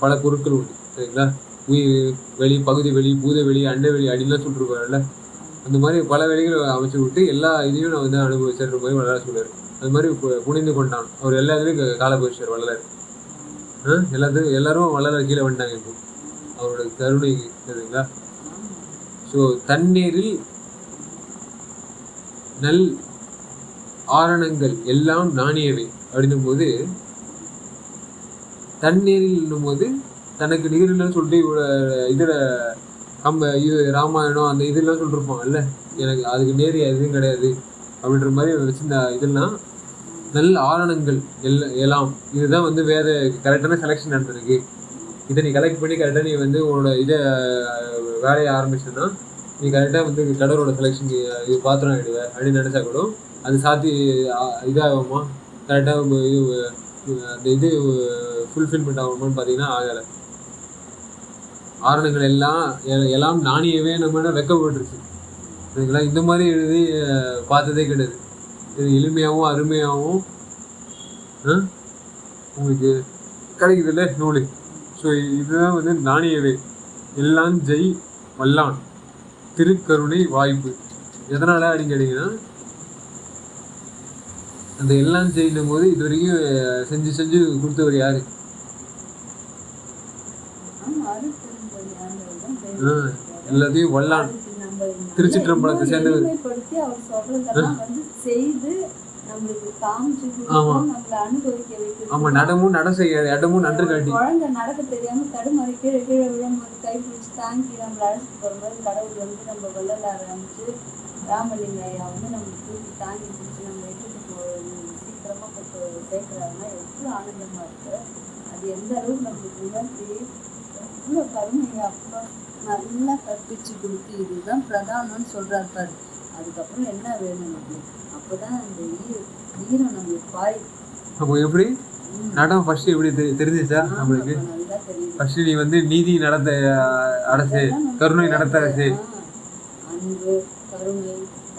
பல பொருட்கள் உண்டு. சரிங்களா? உயிர் வெளி, பகுதி வெளி, பூத வெளி, அண்ட வெளி அப்படின்லாம் சொல்லிருப்பாருல்ல. அந்த மாதிரி பல வெளிகளை அமைச்சு விட்டு எல்லா இதையும் நான் வந்து அனுபவிச்சிடுற மாதிரி வளர சொல்லுவார். அது மாதிரி புனிந்து கொண்டான் அவர். எல்லா இதுலையும் கால போயிச்சார் வள்ளலார். எல்லாரும் வள்ளலார் கீழே வந்துட்டாங்க இப்போ. அவரோட கருணை சரிங்களா. ஸோ தண்ணீரில் நல் ஆரணங்கள் எல்லாம் நாணியவை அப்படின்னும் போது, தண்ணீரில் போது தனக்கு நிகழ்வுன்னு சொல்லிட்டு இதுல இது ராமாயணம் அந்த இதெல்லாம் சொல்லிருப்பான் இல்ல, எனக்கு அதுக்கு நேர் எதுவும் கிடையாது அப்படின்ற மாதிரி வச்சிருந்த இதெல்லாம் நல்ல ஆரணங்கள் எல்லாம் இதுதான் வந்து வேற கரெக்டான செலெக்ஷன் நடந்திருக்கு. இதை நீ கலெக்ட் பண்ணி கரெக்டாக நீ வந்து உன்னோட இதை வேலையை ஆரம்பிச்சேன்னா நீ கரெக்டாக வந்து கடவுளோட செலெக்ஷன் இது பாத்திரம் ஆகிடுவேன் அப்படின்னு நினச்சா கூட அது சாத்தி இதாகுமா, கரெக்டாக அந்த இது ஃபுல்ஃபில்மெண்ட் ஆகுமான்னு பார்த்தீங்கன்னா ஆகலை. ஆரணங்கள் எல்லாம் நாணியவே நம்ம வெக்கப்பட்டுருச்சு சரிங்களா. இந்த மாதிரி எழுதி பார்த்ததே கிடையாது. இது எளிமையாகவும் அருமையாகவும் உங்களுக்கு கிடைக்குதுல்ல நூல். ஸோ இதுதான் வந்து நாணியவே எல்லாம் ஜெய் வல்லான் திருக்கருணை வாய்ப்பு. எதனால அப்படின்னு கேட்டிங்கன்னா, அந்த எல்லாம் செய்யும் போது இது வரைக்கும் செஞ்சு கொடுத்தவர் யாரு? எல்லாத்தையும் வல்லான் திருச்சிற்றம்பலத்தை சேர்ந்தவர். ஆமா, நடமும் நட செய்ய இடமும் நன்று காட்டி குழந்தை நடக்க தெரியாம தடுமாறி கீழே விழும்போது கை பிடிச்சி தாங்கி நம்மளை அழைச்சிட்டு போகும்போது கடவுள் வந்து நம்ம வெள்ளல ஆரம்பிச்சு ராமலிங்க ஐயா வந்து நம்ம தூக்கி தாங்கி பிடிச்சி நம்ம இட்டுட்டு சீக்கிரமா போட்டு சேர்க்கிறாங்கன்னா எவ்வளவு ஆனந்தமா இருக்கு. அது எந்த அளவுக்கு நம்மளுக்கு உணர்த்தி எவ்வளோ கருமையா அப்போ நல்லா கற்பிச்சு கொடுத்து இதுதான் பிரதானம்னு சொல்றாரு பாரு. அதுக்கப்புறம் என்ன வேணும் நம்மளுக்கு? அப்போதான் அந்த ஈரம் நம்மளுக்கு பாய். அப்போ எப்படி நடம் ஃபர்ஸ்ட் எப்படி தெரிஞ்சிச்சா நம்மளுக்கு? ஃபர்ஸ்ட் நீ வந்து நீதி நடத்த அரசு, கருணை நடத்த அரசு, அன்பு கருணை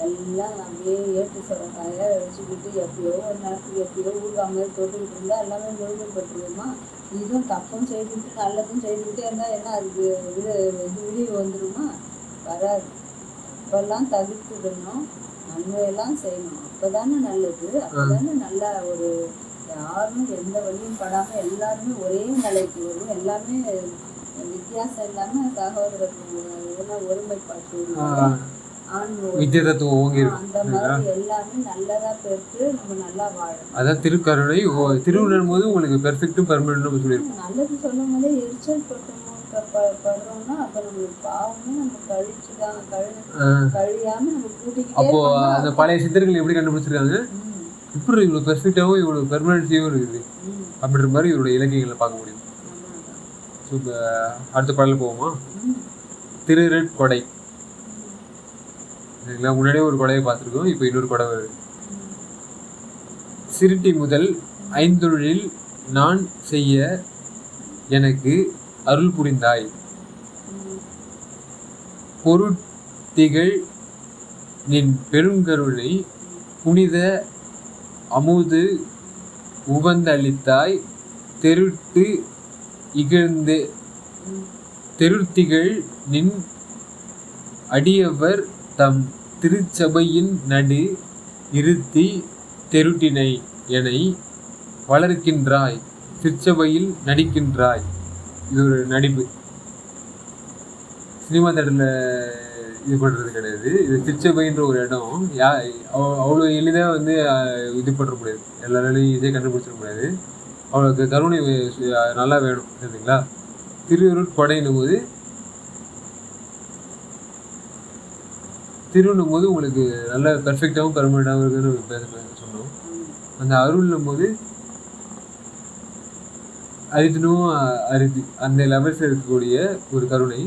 எல்லாம் அப்படியே ஏற்று சொல்றக்காக வச்சுக்கிட்டு எப்பயோ ஒரு நேரத்துக்கு எப்பயோ ஊர்காம தொட்டுக்கிட்டு இருந்தா எல்லாமே முழுமைப்பட்டுருவோமா? இதுவும் தப்பும் செய்துக்கிட்டு நல்லதும் செய்துக்கிட்டே இருந்தா என்ன அதுக்கு விழிவு வந்துடுமா? வராது. இப்பெல்லாம் தவிர்த்துடணும், நன்மையெல்லாம் செய்யணும். அப்பதானே நல்லது. அப்பதானே நல்லா ஒரு யாரும் எந்த வழியும் படாம எல்லாருமே ஒரே நிலைக்கு வரும். எல்லாமே வித்தியாசம் இல்லாம சகோதரர்கள் ஒருமைப்பாட்டு வித்தியதத்துவம் ஓங்கி அந்த மாதிரி எல்லாமே நல்லதா பெற்று நம்ம நல்லா வாழணும். அதான் திருக்கருணை திருவுணரும் போது உங்களுக்கு பெர்ஃபெக்ட்டும் பெர்மனன்ட்டும் சொல்லியிருக்கோம். நல்லது சொல்லும் போதே எரிச்சல் படுறோம்னா அப்ப நம்மளுக்கு பாவமே நம்ம கழிச்சுதான் கழியாம நம்ம கூட்டிக்கிட்டே. அப்போ அந்த பழைய சித்தர்கள் எப்படி கண்டுபிடிச்சிருக்காங்க, இப்படி இவ்வளவு பெர்ஃபெக்டாவும் இவ்வளவு பெர்மனன்சியும் இருக்குது அப்படின்ற மாதிரி இவரோட இலக்கியங்களை பார்க்க முடியும். அடுத்த பாடல போவோமா? திருரெட்-கொடை. முன்னாடியே ஒரு கொடையை பார்த்துருக்கோம், இப்போ இன்னொரு கொடை வருது. சிறுட்டி முதல் ஐந்தொழில் நான் செய்ய எனக்கு அருள் புரிந்தாய். பொருட்திகள் நின் பெருங்கருணை புனித அமுது உவந்தளித்தாய். தெருட்டு இகழ்ந்து தெருத்திகள் நின் அடியவர் தம் திருச்சபையின் நடு இருத்தி தெருட்டினை எனை வளர்க்கின்றாய், திருச்சபையில் நடிக்கின்றாய். இது ஒரு நடிப்பு, சினிமா தேட்டரில் இது பண்ணுறது கிடையாது. இது திருச்சபைன்ற ஒரு இடம். அவ்வளோ எளிதாக வந்து இது பண்ண முடியாது, எல்லாராலையும் ஈஸியாக கண்டுபிடிச்சிட முடியாது. அவளுக்கு கருணை நல்லா வேணும் சரிங்களா. திருவருட்கொடைன்னும் போது திருன்னும் போது உங்களுக்கு நல்ல பெர்ஃபெக்டாகவும் பெர்மனண்டாகவும் இருக்குன்னு சொன்னோம். அந்த அருள்னும் போது அரிதினும் அரிதி அந்த லெவல்ஸில் இருக்கக்கூடிய ஒரு கருணை.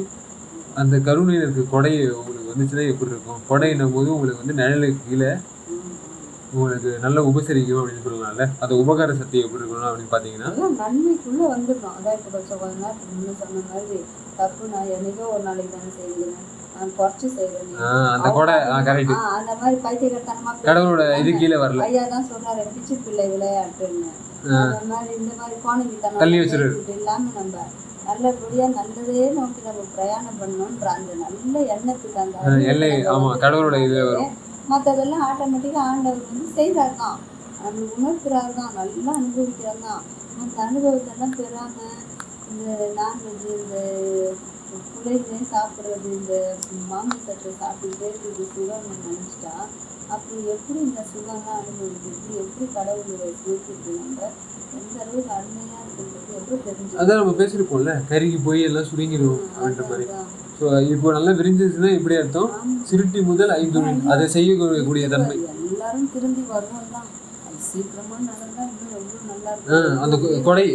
அந்த கருணையில் இருக்க கொடையை உங்களுக்கு வந்துச்சுன்னா எப்படி இருக்கும்? கொடைன்னும் போது உங்களுக்கு வந்து நிழலுக்கு கீழே உங்களுக்கு நல்ல உபசரிக்கும் அப்படின்னு சொல்லலாம்ல. அந்த உபகார சக்தி எப்படி இருக்கணும் அப்படின்னு பார்த்தீங்கன்னா நன்மைக்குள்ள வந்துடும். அதான் இப்போ சொன்ன மாதிரி தப்பு நான் என்னைக்கோ ஒரு நாளைக்கு தானே செய்யுங்க, நான் குறைச்சி செய்யறேன். அந்த கொடை கரெக்ட். அந்த மாதிரி பைத்தியக்காரத்தனமா கடவுளோட இது கீழே வரல. ஐயா தான் சொல்றாரு பிச்சு பிள்ளை விளையாட்டுன்னு. அந்த மாதிரி இந்த மாதிரி கோணவித்தனம் தள்ளி வச்சிரு இல்லாம நம்ம நல்லபடியா நல்லதே நோக்கி நம்ம பிரயாணம் பண்ணணும்ன்ற அந்த நல்ல எண்ணத்துக்கு அந்த எல்லை. ஆமா, கடவுளோட இது வரும். மற்றதெல்லாம் ஆட்டோமேட்டிக்கா ஆண்டவர் வந்து செய்கிறார் தான், நம்மளுக்கு உணர்த்துறாரு தான், நல்லா அனுபவிக்கிறார் தான். அந்த அனுபவத்தெல்லாம் பெறாம இந்த நான்வெஜ் இந்த பிள்ளைங்களே சாப்பிட்றது இந்த மாமிசத்தை சாப்பிட்டுட்டே இது சுகம்னு நினச்சிட்டா அப்படி எப்படி இந்த சுகம்லாம் அனுபவிக்கிறது, எப்படி கடவுளை சேர்த்துட்டு நம்ம எந்த அளவுக்கு அருமையாக இருக்குன்றது எப்படி தெரிஞ்சு. அதான் நம்ம பேசியிருப்போம்ல, கருகி போய் எல்லாம் சுருங்கிடும் அப்படின்ற மாதிரி. ஸோ இப்போ நல்லா விரிஞ்சிச்சுன்னா இப்படி அர்த்தம், சிறுட்டி முதல் 5 அதை செய்யக்கூடிய தன்மை. எல்லாரும் திரும்பி வருவோம் தான், அது சீக்கிரமா நடந்தா இன்னும் எவ்வளோ நல்லா இருக்கும். அந்த கொடை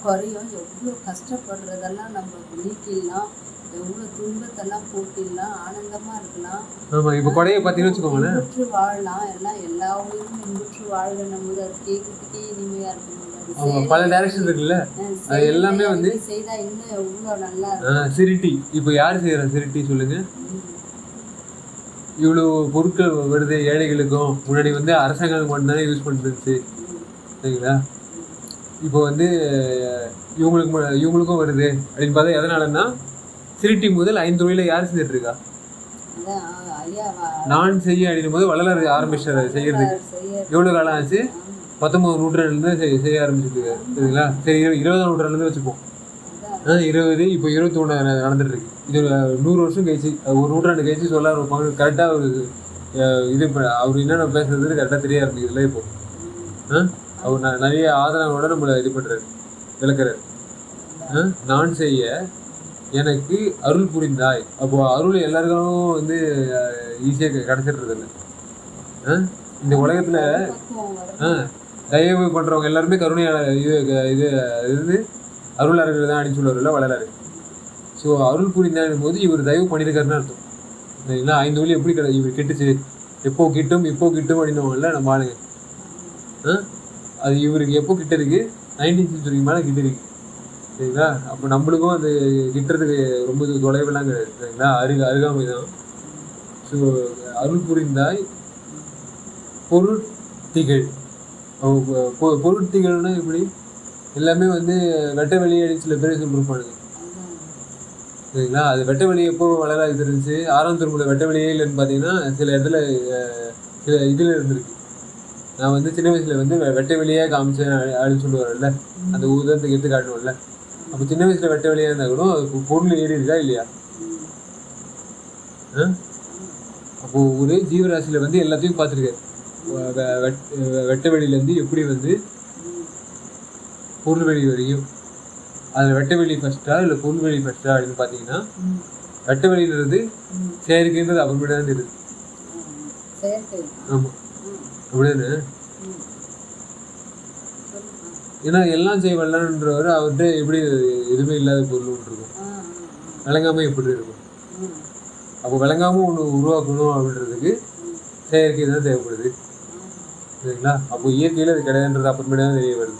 குறையும், எவ்வளோ கஷ்டப்படுறதெல்லாம் நம்ம நீக்கிடலாம், எவ்வளோ துன்பத்தெல்லாம் போக்கிடலாம், ஆனந்தமா இருக்கலாம். ஆமாம், இப்போ கொடையை பார்த்தீங்கன்னு வச்சுக்கோங்களேன், இன்புற்று வாழலாம். எல்லாம் எல்லா உயிரும் இன்புற்று வாழ்கணும் போது அது கேட்கறதுக்கே இனிமையா இருக்கும். பல டைரக்ஷன் இருக்குல்ல, அது எல்லாமே வந்து செய்தா இன்னும் எவ்வளோ நல்லா இருக்கும். சிரிட்டி. இப்போ யார் செய்யறா சிரிட்டி சொல்லுங்க? இவ்வளோ பொருட்கள் வருது ஏழைகளுக்கும். முன்னாடி வந்து அரசாங்கம் மட்டும்தானே யூஸ் பண்ணிருந்துச்சு, சரிங்களா? இப்போ வந்து இவங்களுக்கும் வருது அப்படின்னு பார்த்தா எதனாலன்னா, சிரிட்டி முதல் 5 தொழில யார் செஞ்சுட்டு இருக்கா? நான் செய்ய அப்படின்னும் போது வள்ளலார் ஆரம்பிச்சார் செய்யறதுக்கு. எவ்வளோ காலம் ஆச்சு? 19ஆம் நூற்றாண்டுலேருந்து செய்ய ஆரம்பிச்சிருக்கு, சரிங்களா? சரி, 20ஆம் நூற்றாண்டுலேருந்து வச்சுப்போம். 20, இப்போ 21 நடந்துட்டு இருக்கு. இது 100 வருஷம் கழிச்சு, ஒரு நூற்றாண்டு கழிச்சு சொல்ல வைப்பாங்க. கரெக்டாக ஒரு இது அவர் என்னென்ன பேசுறதுன்னு கரெக்டாக தெரிய ஆரம்பிக்குதுல்ல. இப்போ அவர் நிறைய ஆதரவோட நம்மளை இது பண்ணுறாரு, விளக்குறாரு. நான் செய்ய எனக்கு அருள் புரிந்தாய். அப்போ அருள் எல்லாருக்கும் வந்து ஈஸியாக கிடச்சிடுறது இல்லை. இந்த உலகத்துல தயவு பண்றவங்க எல்லாருமே கருணையாளர், இது இது அருளாளர்கள் தான் அப்படின்னு சொல்லுவார்ல வள்ளலார். ஸோ அருள் புரிந்தாயும் போது இவர் தயவு பண்ணியிருக்காருன்னு அர்த்தம், சரிங்களா? 5 வழி எப்படி இவர் கிட்டுச்சு, எப்போ கிட்டும் அப்படின்னுவாங்கல்ல நம்ம ஆளுங்க. அது இவருக்கு எப்போ கிட்ட இருக்கு? 19th century மேலே கிட்ட இருக்கு, சரிங்களா? அப்போ நம்மளுக்கும் அது கிட்டுறதுக்கு ரொம்ப தொலைவெல்லாம் கிடையாது, சரிங்களா? அருகாமை தான். ஸோ அருள் புரிந்தாய் பொருட்திகள். பொருட்திகள்னா இப்படி எல்லாமே வந்து வெட்ட வெளியே சில பேர் சொல்லிருப்பானுங்க, சரிங்களா? அது வெட்ட வெளி எப்போ வளராது இருந்துச்சு? 6ஆம் திருமுறை வெட்ட வெளியே இல்லைன்னு பார்த்தீங்கன்னா சில இடத்துல சில இதில் இருந்திருக்கு. நான் வந்து சின்ன வயசுல வந்து வெட்ட வெளியே காமிச்சேன் அப்படின்னு சொல்லுவார்ல, அந்த உதாரணத்துக்கு எடுத்து காட்டணும்ல. அப்போ சின்ன வயசுல வெட்ட வெளியே இருந்தால் கூட பொருள் ஏறி இருக்கா இல்லையா? அப்போ ஒரு ஜீவராசியில வந்து எல்லாத்தையும் பார்த்துருக்காரு. வெட்ட வெளியிலேருந்து எப்படி வந்து பொருள் வெளி வரையும், அதில் வெட்ட வெளி ஃபர்ஸ்டா இல்லை பொருள் வெளி ஃபர்ஸ்டா அப்படின்னு பார்த்தீங்கன்னா, வெட்ட வெளியிலிருந்து செயற்கைன்றது அப்புறமேட்டு தான் இருக்குது. ஆமாம், அப்படிதானே? ஏன்னா எல்லாம் செய்வல்லன்றவர் அவர்கிட்ட எப்படி எதுவுமே இல்லாத பொருள் ஒன்று இருக்கும், விளங்காமல் எப்படி இருக்கும்? அப்போ விளங்காமல் ஒன்று உருவாக்கணும் அப்படின்றதுக்கு செயற்கை தான் தேவைப்படுது, சரிங்களா? அப்போ இயற்கையில் அது கிடையாதுன்றது அப்புறமேட்டு தான் தெரிய வருது,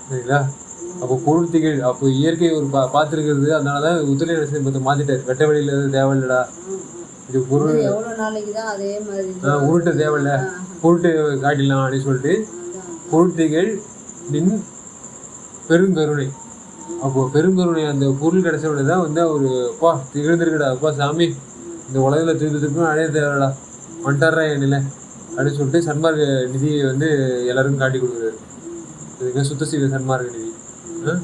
சரிங்களா? அப்போ பொருட்திகள், அப்போ இயற்கை ஒரு பார்த்துருக்கிறது. அதனால தான் உத்திர நரசிம்மத்தை மாற்றிட்டார். வெட்ட வெளியில் தேவையில்லடா, இது பொருள் உருட்டு தேவையில்ல, பொருட்டு காட்டிடலாம் அப்படின்னு சொல்லிட்டு பொருட்திகள் நின் பெருங்கருணை. அப்போ பெருங்கருணை அந்த பொருள் கிடைச்ச உடனே தான் வந்து அவர் அப்பா திகழ்ந்துருக்கடா, அப்பா சாமி இந்த உலகத்தில் திருப்பத்துக்கும் அடைய தேவைடா, வந்துட்டாரா என் நிலை அப்படின்னு சொல்லிட்டு சன்மார்க்க நிதியை வந்து எல்லாருக்கும் காட்டி கொடுக்குறாரு. இதுக்கு சுத்தசீல சன்மார்க்க நிதி.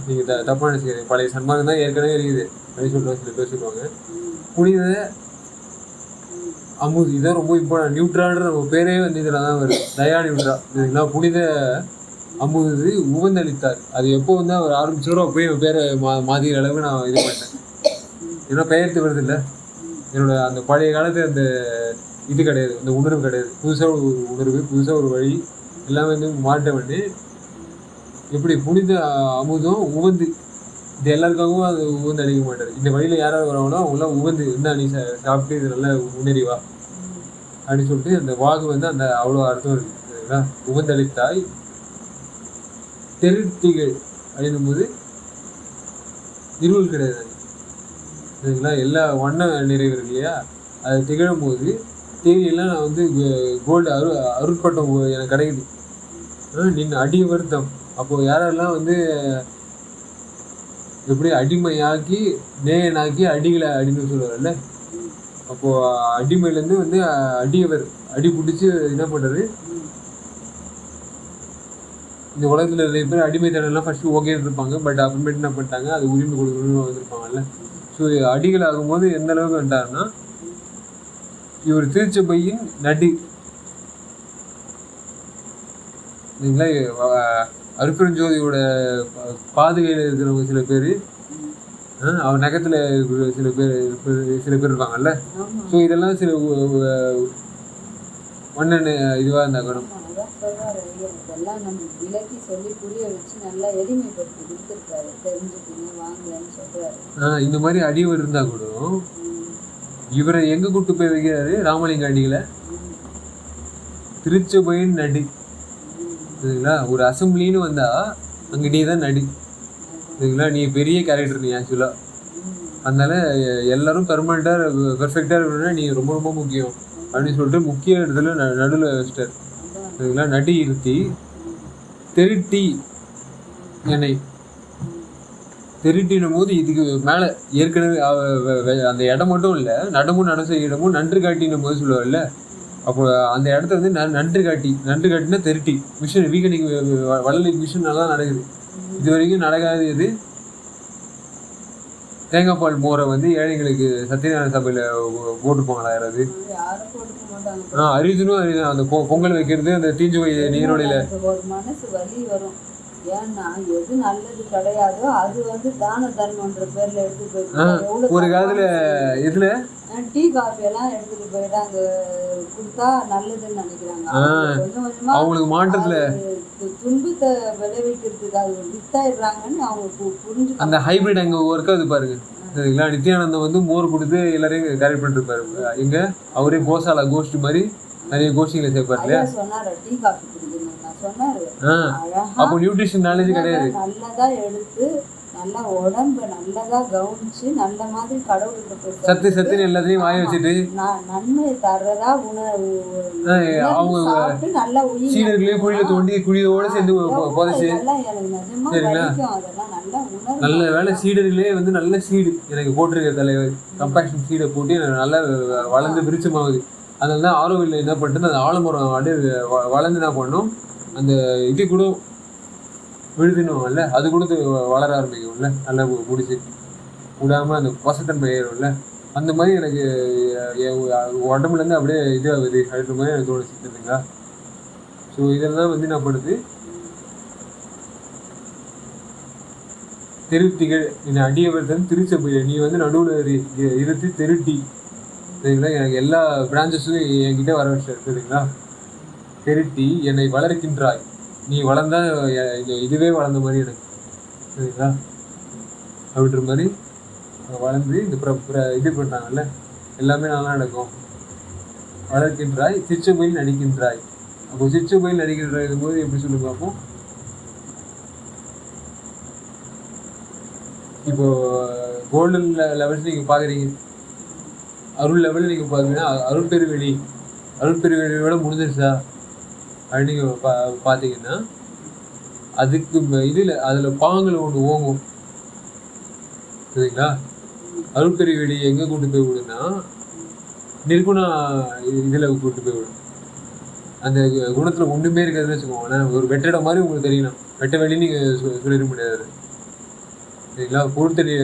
நீங்கள் தப்பாக நினைச்சுக்கிறீங்க, பழைய சன்மார்க்கம் தான் ஏற்கனவே இருக்குது அப்படின்னு சொல்லுவாங்க சில பேர் சொல்லுவாங்க. புனித அமுது, இதான் ரொம்ப இம்பார்ட்டன்ட். நியூட்ரான்ற நம்ம பேரே வந்து இதில் தான் வருது, தயா நியூட்ரா, சரிங்களா? புனித அமுது உவந்தளித்தார். அது எப்போ வந்து அவர் ஆரம்பிச்சோரோ அப்போயே என் பேரை மாதிரிற அளவுக்கு நான் இது பண்ணிட்டேன். ஏன்னா பெயர்த்து வருது இல்லை, என்னோட அந்த பழைய காலத்து அந்த இது கிடையாது, அந்த உணர்வு கிடையாது. புதுசாக ஒரு உணர்வு, புதுசாக ஒரு வழி எல்லாமே வந்து மாட்ட வந்து எப்படி புனித அமுதும் உவந்து, இது எல்லாருக்காகவும் அது உவந்து அடிக்க மாட்டார். இந்த வழியில் யாராவது வராங்களோ அவங்களாம் உவந்து இருந்தா நீ சாப்பிட்டு இது நல்லா முன்னேறி வா அப்படின்னு சொல்லிட்டு அந்த வாக்கு வந்து அந்த அவ்வளோ அர்த்தம் இருக்குது, சரிங்களா? உவந்தளித்தாய் தெருத்திகள் அப்படின்னும் போது இருள் கிடையாது, சரிங்களா? எல்லா வண்ண நிறைவு இருக்கு இல்லையா, அது திகழும் போது தேவையெல்லாம் நான் வந்து கோல்டு அருட்பட்டம் எனக்கு கிடைக்குது. நின் அடி வருத்தம். அப்போது யாரெல்லாம் வந்து எப்படி அடிமையாக்கி நேயனாக்கி அடிகளை அப்படின்னு சொல்லுவார்ல, அப்போது அடிமையிலேருந்து வந்து அடியவர் அடி பிடிச்சி என்ன பண்ணுறது, இந்த உலகத்தில் நிறைய பேர் அடிமைத்தனம்லாம் ஃபஸ்ட்டு ஓகேன்னு இருப்பாங்க. பட் அப்புறமேட்டு என்ன பண்ணிட்டாங்க, அது உரிமை கொடுக்கணும்னு வந்திருப்பாங்கல்ல. ஸோ அடிகள் ஆகும்போது எந்த அளவுக்கு வந்துட்டாருன்னா, இவர் திருச்சபையின் நடி இல்லைங்களா, அருப்பெருஞ்சோதியோட பாதுகையில் இருக்கிறவங்க சில பேர், அவர் நகத்தில் இருக்கிற சில பேர் இருப்பாங்கல்ல. ஸோ இதெல்லாம் சில மன்னன் இதுவாக இருந்தாக்கணும். இதெல்லாம் நம்ம விலக்கி சொல்லி புரிய வச்சு நல்லா எளிமைப்படுத்தி கொடுத்துருக்காரு, தெரிஞ்சுக்கிங்க வாங்கன்னு சொல்றாரு. இந்த மாதிரி அடிவர் இருந்தா கூட இவரை எங்க கூட்டு போய் வைக்கிறாரு, ராமலிங்க அடிகளை திருச்சபையின் நடி. சரிங்களா, ஒரு அசம்பிளின்னு வந்தா அங்க நீ தான் நடி. சரிங்களா, நீ பெரிய கேரக்டர் நீ ஆக்சுவலா. அதனால எல்லாரும் பெர்ஃபெக்டா இருக்கணும்னா நீ ரொம்ப ரொம்ப முக்கியம் அப்படின்னு சொல்லிட்டு முக்கிய இடத்துல நடுவில் வச்சிட்டார். சரிங்களா, நடி இருத்தி திருட்டி என்னை திருட்டினும் போது இதுக்கு மேலே ஏற்கனவே அந்த இடம் மட்டும் இல்லை, நடமும் நட செய்ய இடமும் நன்று காட்டினும் போது சொல்லுவார்ல. அப்போ அந்த இடத்த வந்து நன்று காட்டினா திருட்டி மிஷன் வீக்கனிங் வள்ளி மிஷன் நல்லா நடக்குது. இது வரைக்கும் நடக்காது. இது தேங்காய் பால் மோரை வந்து ஏழைங்களுக்கு சத்தியநாராயண சபையில் போட்டுருப்பாங்களா யாராவது? அரிதுனும் அந்த பொங்கல் வைக்கிறது, அந்த தீஞ்சுவை நீரோடையில ஒரு மனசு வலி வரும். ஏன்னா எது நல்லது கிடையாதோ அது வந்து தான தர்மன்ற பேர்ல எடுத்துட்டு போயிட்டு ஒரு காலத்துல இதுல டீ காஃபி எல்லாம் எடுத்துட்டு போயிட்டு அங்க கொடுத்தா நல்லதுன்னு நினைக்கிறாங்க. கொஞ்சம் கொஞ்சமா அவங்களுக்கு மாற்றத்துல துன்பத்தை விளைவிக்கிறதுக்கு அது வித்தாயிடுறாங்கன்னு அவங்க புரிஞ்சு அந்த ஹைபிரிட் அங்க ஒர்க் ஆகுது பாருங்க. சரிங்களா, நித்யானந்தம் வந்து மோர் கொடுத்து எல்லாரையும் கரெக்ட் பண்ணிட்டு இருப்பாரு. எங்க அவரே கோசாலா கோஷ்டி மாதிரி நிறைய கோஷ்டிகளை சேர்ப்பாரு இல்லையா. சொன்னாரு டீ காஃபி குடிக்கணும் சொன்னாரு. அப்போ நியூட்ரிஷன் நாலேஜ் கிடையாது. நல்லதா எடுத்து நல்லா உடம்ப நல்லதா கவனிச்சு நல்ல மாதிரி கடவுள்கிட்ட சத்துன்னு எல்லாத்தையும் வாய வச்சுட்டு நன்மை தர்றதா உணவு அவங்க நல்லா சீடர்களே குழியில தோண்டி குழியோட சேர்ந்து புதைச்சு. சரிங்களா, நல்ல வேலை சீடர்களே வந்து நல்ல சீடு எனக்கு போட்டிருக்க தலைவர் கம்பேஷன் சீடை போட்டு நல்லா வளர்ந்து விருச்சமாகுது. அதனால தான் ஆரோவில் என்ன பண்ணிட்டு அந்த ஆலமரம் அப்படியே வளர்ந்து என்ன பண்ணணும், அந்த இது கூட விழுதுனும்ல அது கூட வளர ஆரம்பிக்கும்ல, நல்லா முடிச்சு விடாமல் அந்த வசத்தன்மை ஏறும்ல. அந்த மாதிரி எனக்கு உடம்புலேருந்து அப்படியே இதாகுது அப்படின்ற மாதிரி எனக்கு தோணுச்சு. சரிங்களா, ஸோ இதெல்லாம் வந்து என்ன பண்ணுது, திருத்திகள் என்னை அடியவர் தான் திருச்சபையை நீ வந்து நடுவில் இருத்தி திருட்டி. சரிங்களா, எனக்கு எல்லா பிரான்ச்சஸும் என்கிட்ட வர வச்சார். சரிங்களா, திருட்டி என்னை வளர்க்கின்றாய், நீ வளர்ந்தா இதுவே வளர்ந்த மாதிரி எனக்கு. சரிங்களா, அப்படின்ற மாதிரி வளர்ந்து இந்த இது பண்ணுறாங்கல்ல, எல்லாமே நல்லா நடக்கும். வளர்க்கின்றாய், திருச்சபையில் நடிக்கின்றாய். அப்போ திருச்சபையில் நடிக்கின்றாய் போது எப்படி சொல்லி பார்ப்போம். இப்போ கோல்டன் லெவல்ஸ் நீங்கள் பார்க்குறீங்க, அருள் லெவலில் நீங்கள் பார்த்தீங்கன்னா அருட்பெருவெளியோட முடிஞ்சிருச்சா அப்படின்னு நீங்கள் பார்த்தீங்கன்னா அதுக்கு அதில் பாங்கள் ஒன்று ஓங்கும். சரிங்களா, அருட்பெருவெளி எங்கே கூட்டு போய் விடுன்னா நிர்குணா இதில் கூட்டு போய் விடும். அந்த குணத்தில் ஒன்றுமே இருக்காதுன்னு வச்சுக்கோங்களேன். ஒரு வெற்றிடம் மாதிரி உங்களுக்கு தெரியணும். வெட்ட வெளி நீங்கள் சொல்லிட முடியாது. சரிங்களா, பொருத்தடி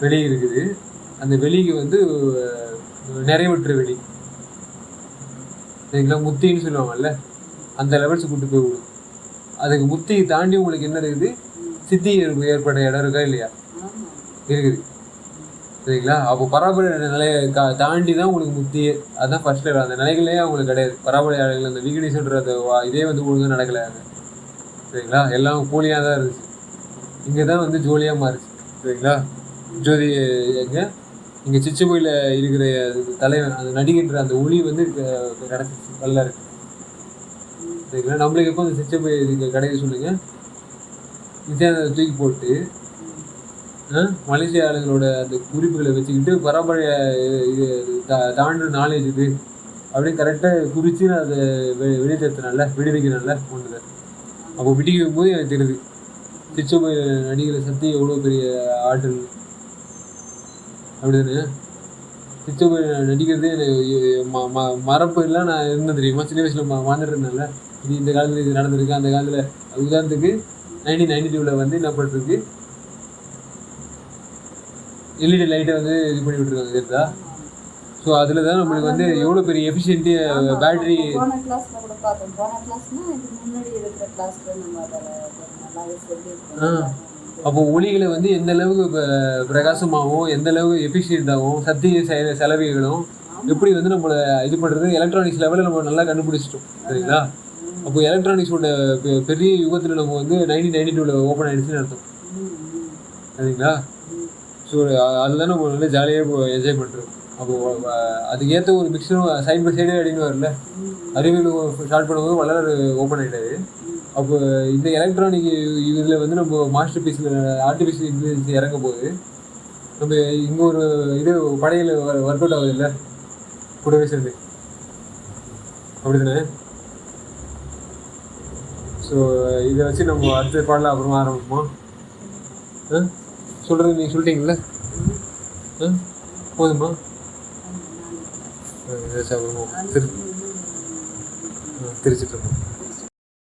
வெளி இருக்குது. அந்த வெளிக்கு வந்து நிறைவேற்ற வெளி. சரிங்களா, முத்தின்னு சொல்லுவாங்கல்ல, அந்த லெவல்ஸ் கூட்டு போய் விடும். அதுக்கு முத்தி தாண்டி உங்களுக்கு என்ன இருக்குது, சித்தி ஏற்பட்ட இடம் இருக்கா இல்லையா, இருக்குது. சரிங்களா, அப்போ பராபர நிலையை தாண்டி தான் உங்களுக்கு முத்தியே. அதுதான் ஃபர்ஸ்ட் லெவல். அந்த நிலைகளே அவங்களுக்கு கிடையாது. பராபர நிலைகள் அந்த வீகனேஸ்வரர் இதே வந்து ஒழுங்காக நடக்கலை. சரிங்களா, எல்லாம் போலியாக தான் இருந்துச்சு. இங்கே தான் வந்து ஜோலியாக மாறுச்சு. சரிங்களா, ஜோதி எங்கே இங்கே சிச்சபோயில் இருக்கிற தலைவன் அந்த நடிகின்ற அந்த ஒளி வந்து கிடச்சிச்சு, நல்லா இருக்கு. சரிங்களா, நம்மளுக்கு எப்போ அந்த சிச்சபோய் இதுக்கு கிடையாது சொல்லுங்க. நித்யானந்தத்தை தூக்கி போட்டு மலேசிய ஆளுங்களோட அந்த குறிப்புகளை வச்சுக்கிட்டு பரம்பரைய இது தாண்டு நாலேஜ் இது அப்படின்னு கரெக்டாக குறித்து நான் அதை வெளித்தேற்றினால விடுவிக்கிறனால ஒன்று. அப்போ விடிக்கும் போது எனக்கு தெரியுது சிச்சபோய் நடிக்கிற சக்தி எவ்வளோ பெரிய ஆற்றல் அப்படிதானே. சிச்சபோய் நடிக்கிறது மரப்பு எல்லாம் நான் இருந்தேன் தெரியுமா, சின்ன வயசில் வாழ்ந்துட்டு இருந்தேன்ல. இது இந்த காலத்தில் இது நடந்திருக்கு, அந்த காலத்தில் உதாரணத்துக்கு 1992 வந்து என்ன பண்ணிருக்கு, எல்இடி லைட்டை வந்து இது பண்ணி விட்டுருக்காங்க தெரியுதா. ஸோ அதில் தான் நம்மளுக்கு வந்து எவ்வளோ பெரிய எஃபிஷியன்ட்டு பேட்டரி. போன கிளாஸ்ல கூட பார்த்தோம். போன கிளாஸ்னா இதுக்கு முன்னாடி இருக்கிற கிளாஸ்ல நம்ம அதை நல்லாவே சொல்லியிருக்கோம். அப்போ ஒளிகளை வந்து எந்த அளவுக்கு பிரகாசமாகவும் எந்த அளவுக்கு எஃபிஷியண்டாகவும் சக்தி செலவிகளும் எப்படி வந்து நம்மளை இது பண்ணுறது எலக்ட்ரானிக்ஸ் லெவலில் நம்ம நல்லா கண்டுபிடிச்சிட்டோம் சரிங்களா. அப்போ எலக்ட்ரானிக்ஸோட பெரிய யுகத்தில் நம்ம வந்து 1992 ஓப்பன் ஆகிடுச்சுன்னு அர்த்தம் சரிங்களா. ஸோ அதுதான் நம்ம நல்லா ஜாலியாக என்ஜாய் பண்ணுறோம். அப்போது அதுக்கேற்ற ஒரு மிக்சரும் சைட் பை சைடு அப்படின்னு வரல. அறிவியல் ஸ்டார்ட் பண்ணும்போது வளர ஓப்பன் ஆகிட்டாரு. அப்போ இந்த எலக்ட்ரானிக் இதில் வந்து நம்ம மாஸ்டர் பீஸில் ஆர்டிஃபிஷியல் இன்டெலிஜென்ஸ் இறங்கும் போது நம்ம இங்கே ஒரு இது படையில் ஒர்க் அவுட் ஆகுது இல்லை கூடவே சேர்ந்து அப்படி தானே. ஸோ இதை வச்சு நம்ம அடுத்த பாடல அப்புறமா ஆரம்பிப்போமா. சொல்கிறது நீங்கள் சொல்லிட்டீங்களே போதுமா. அப்புறமா திருச்சிட்டு இருக்கோம்.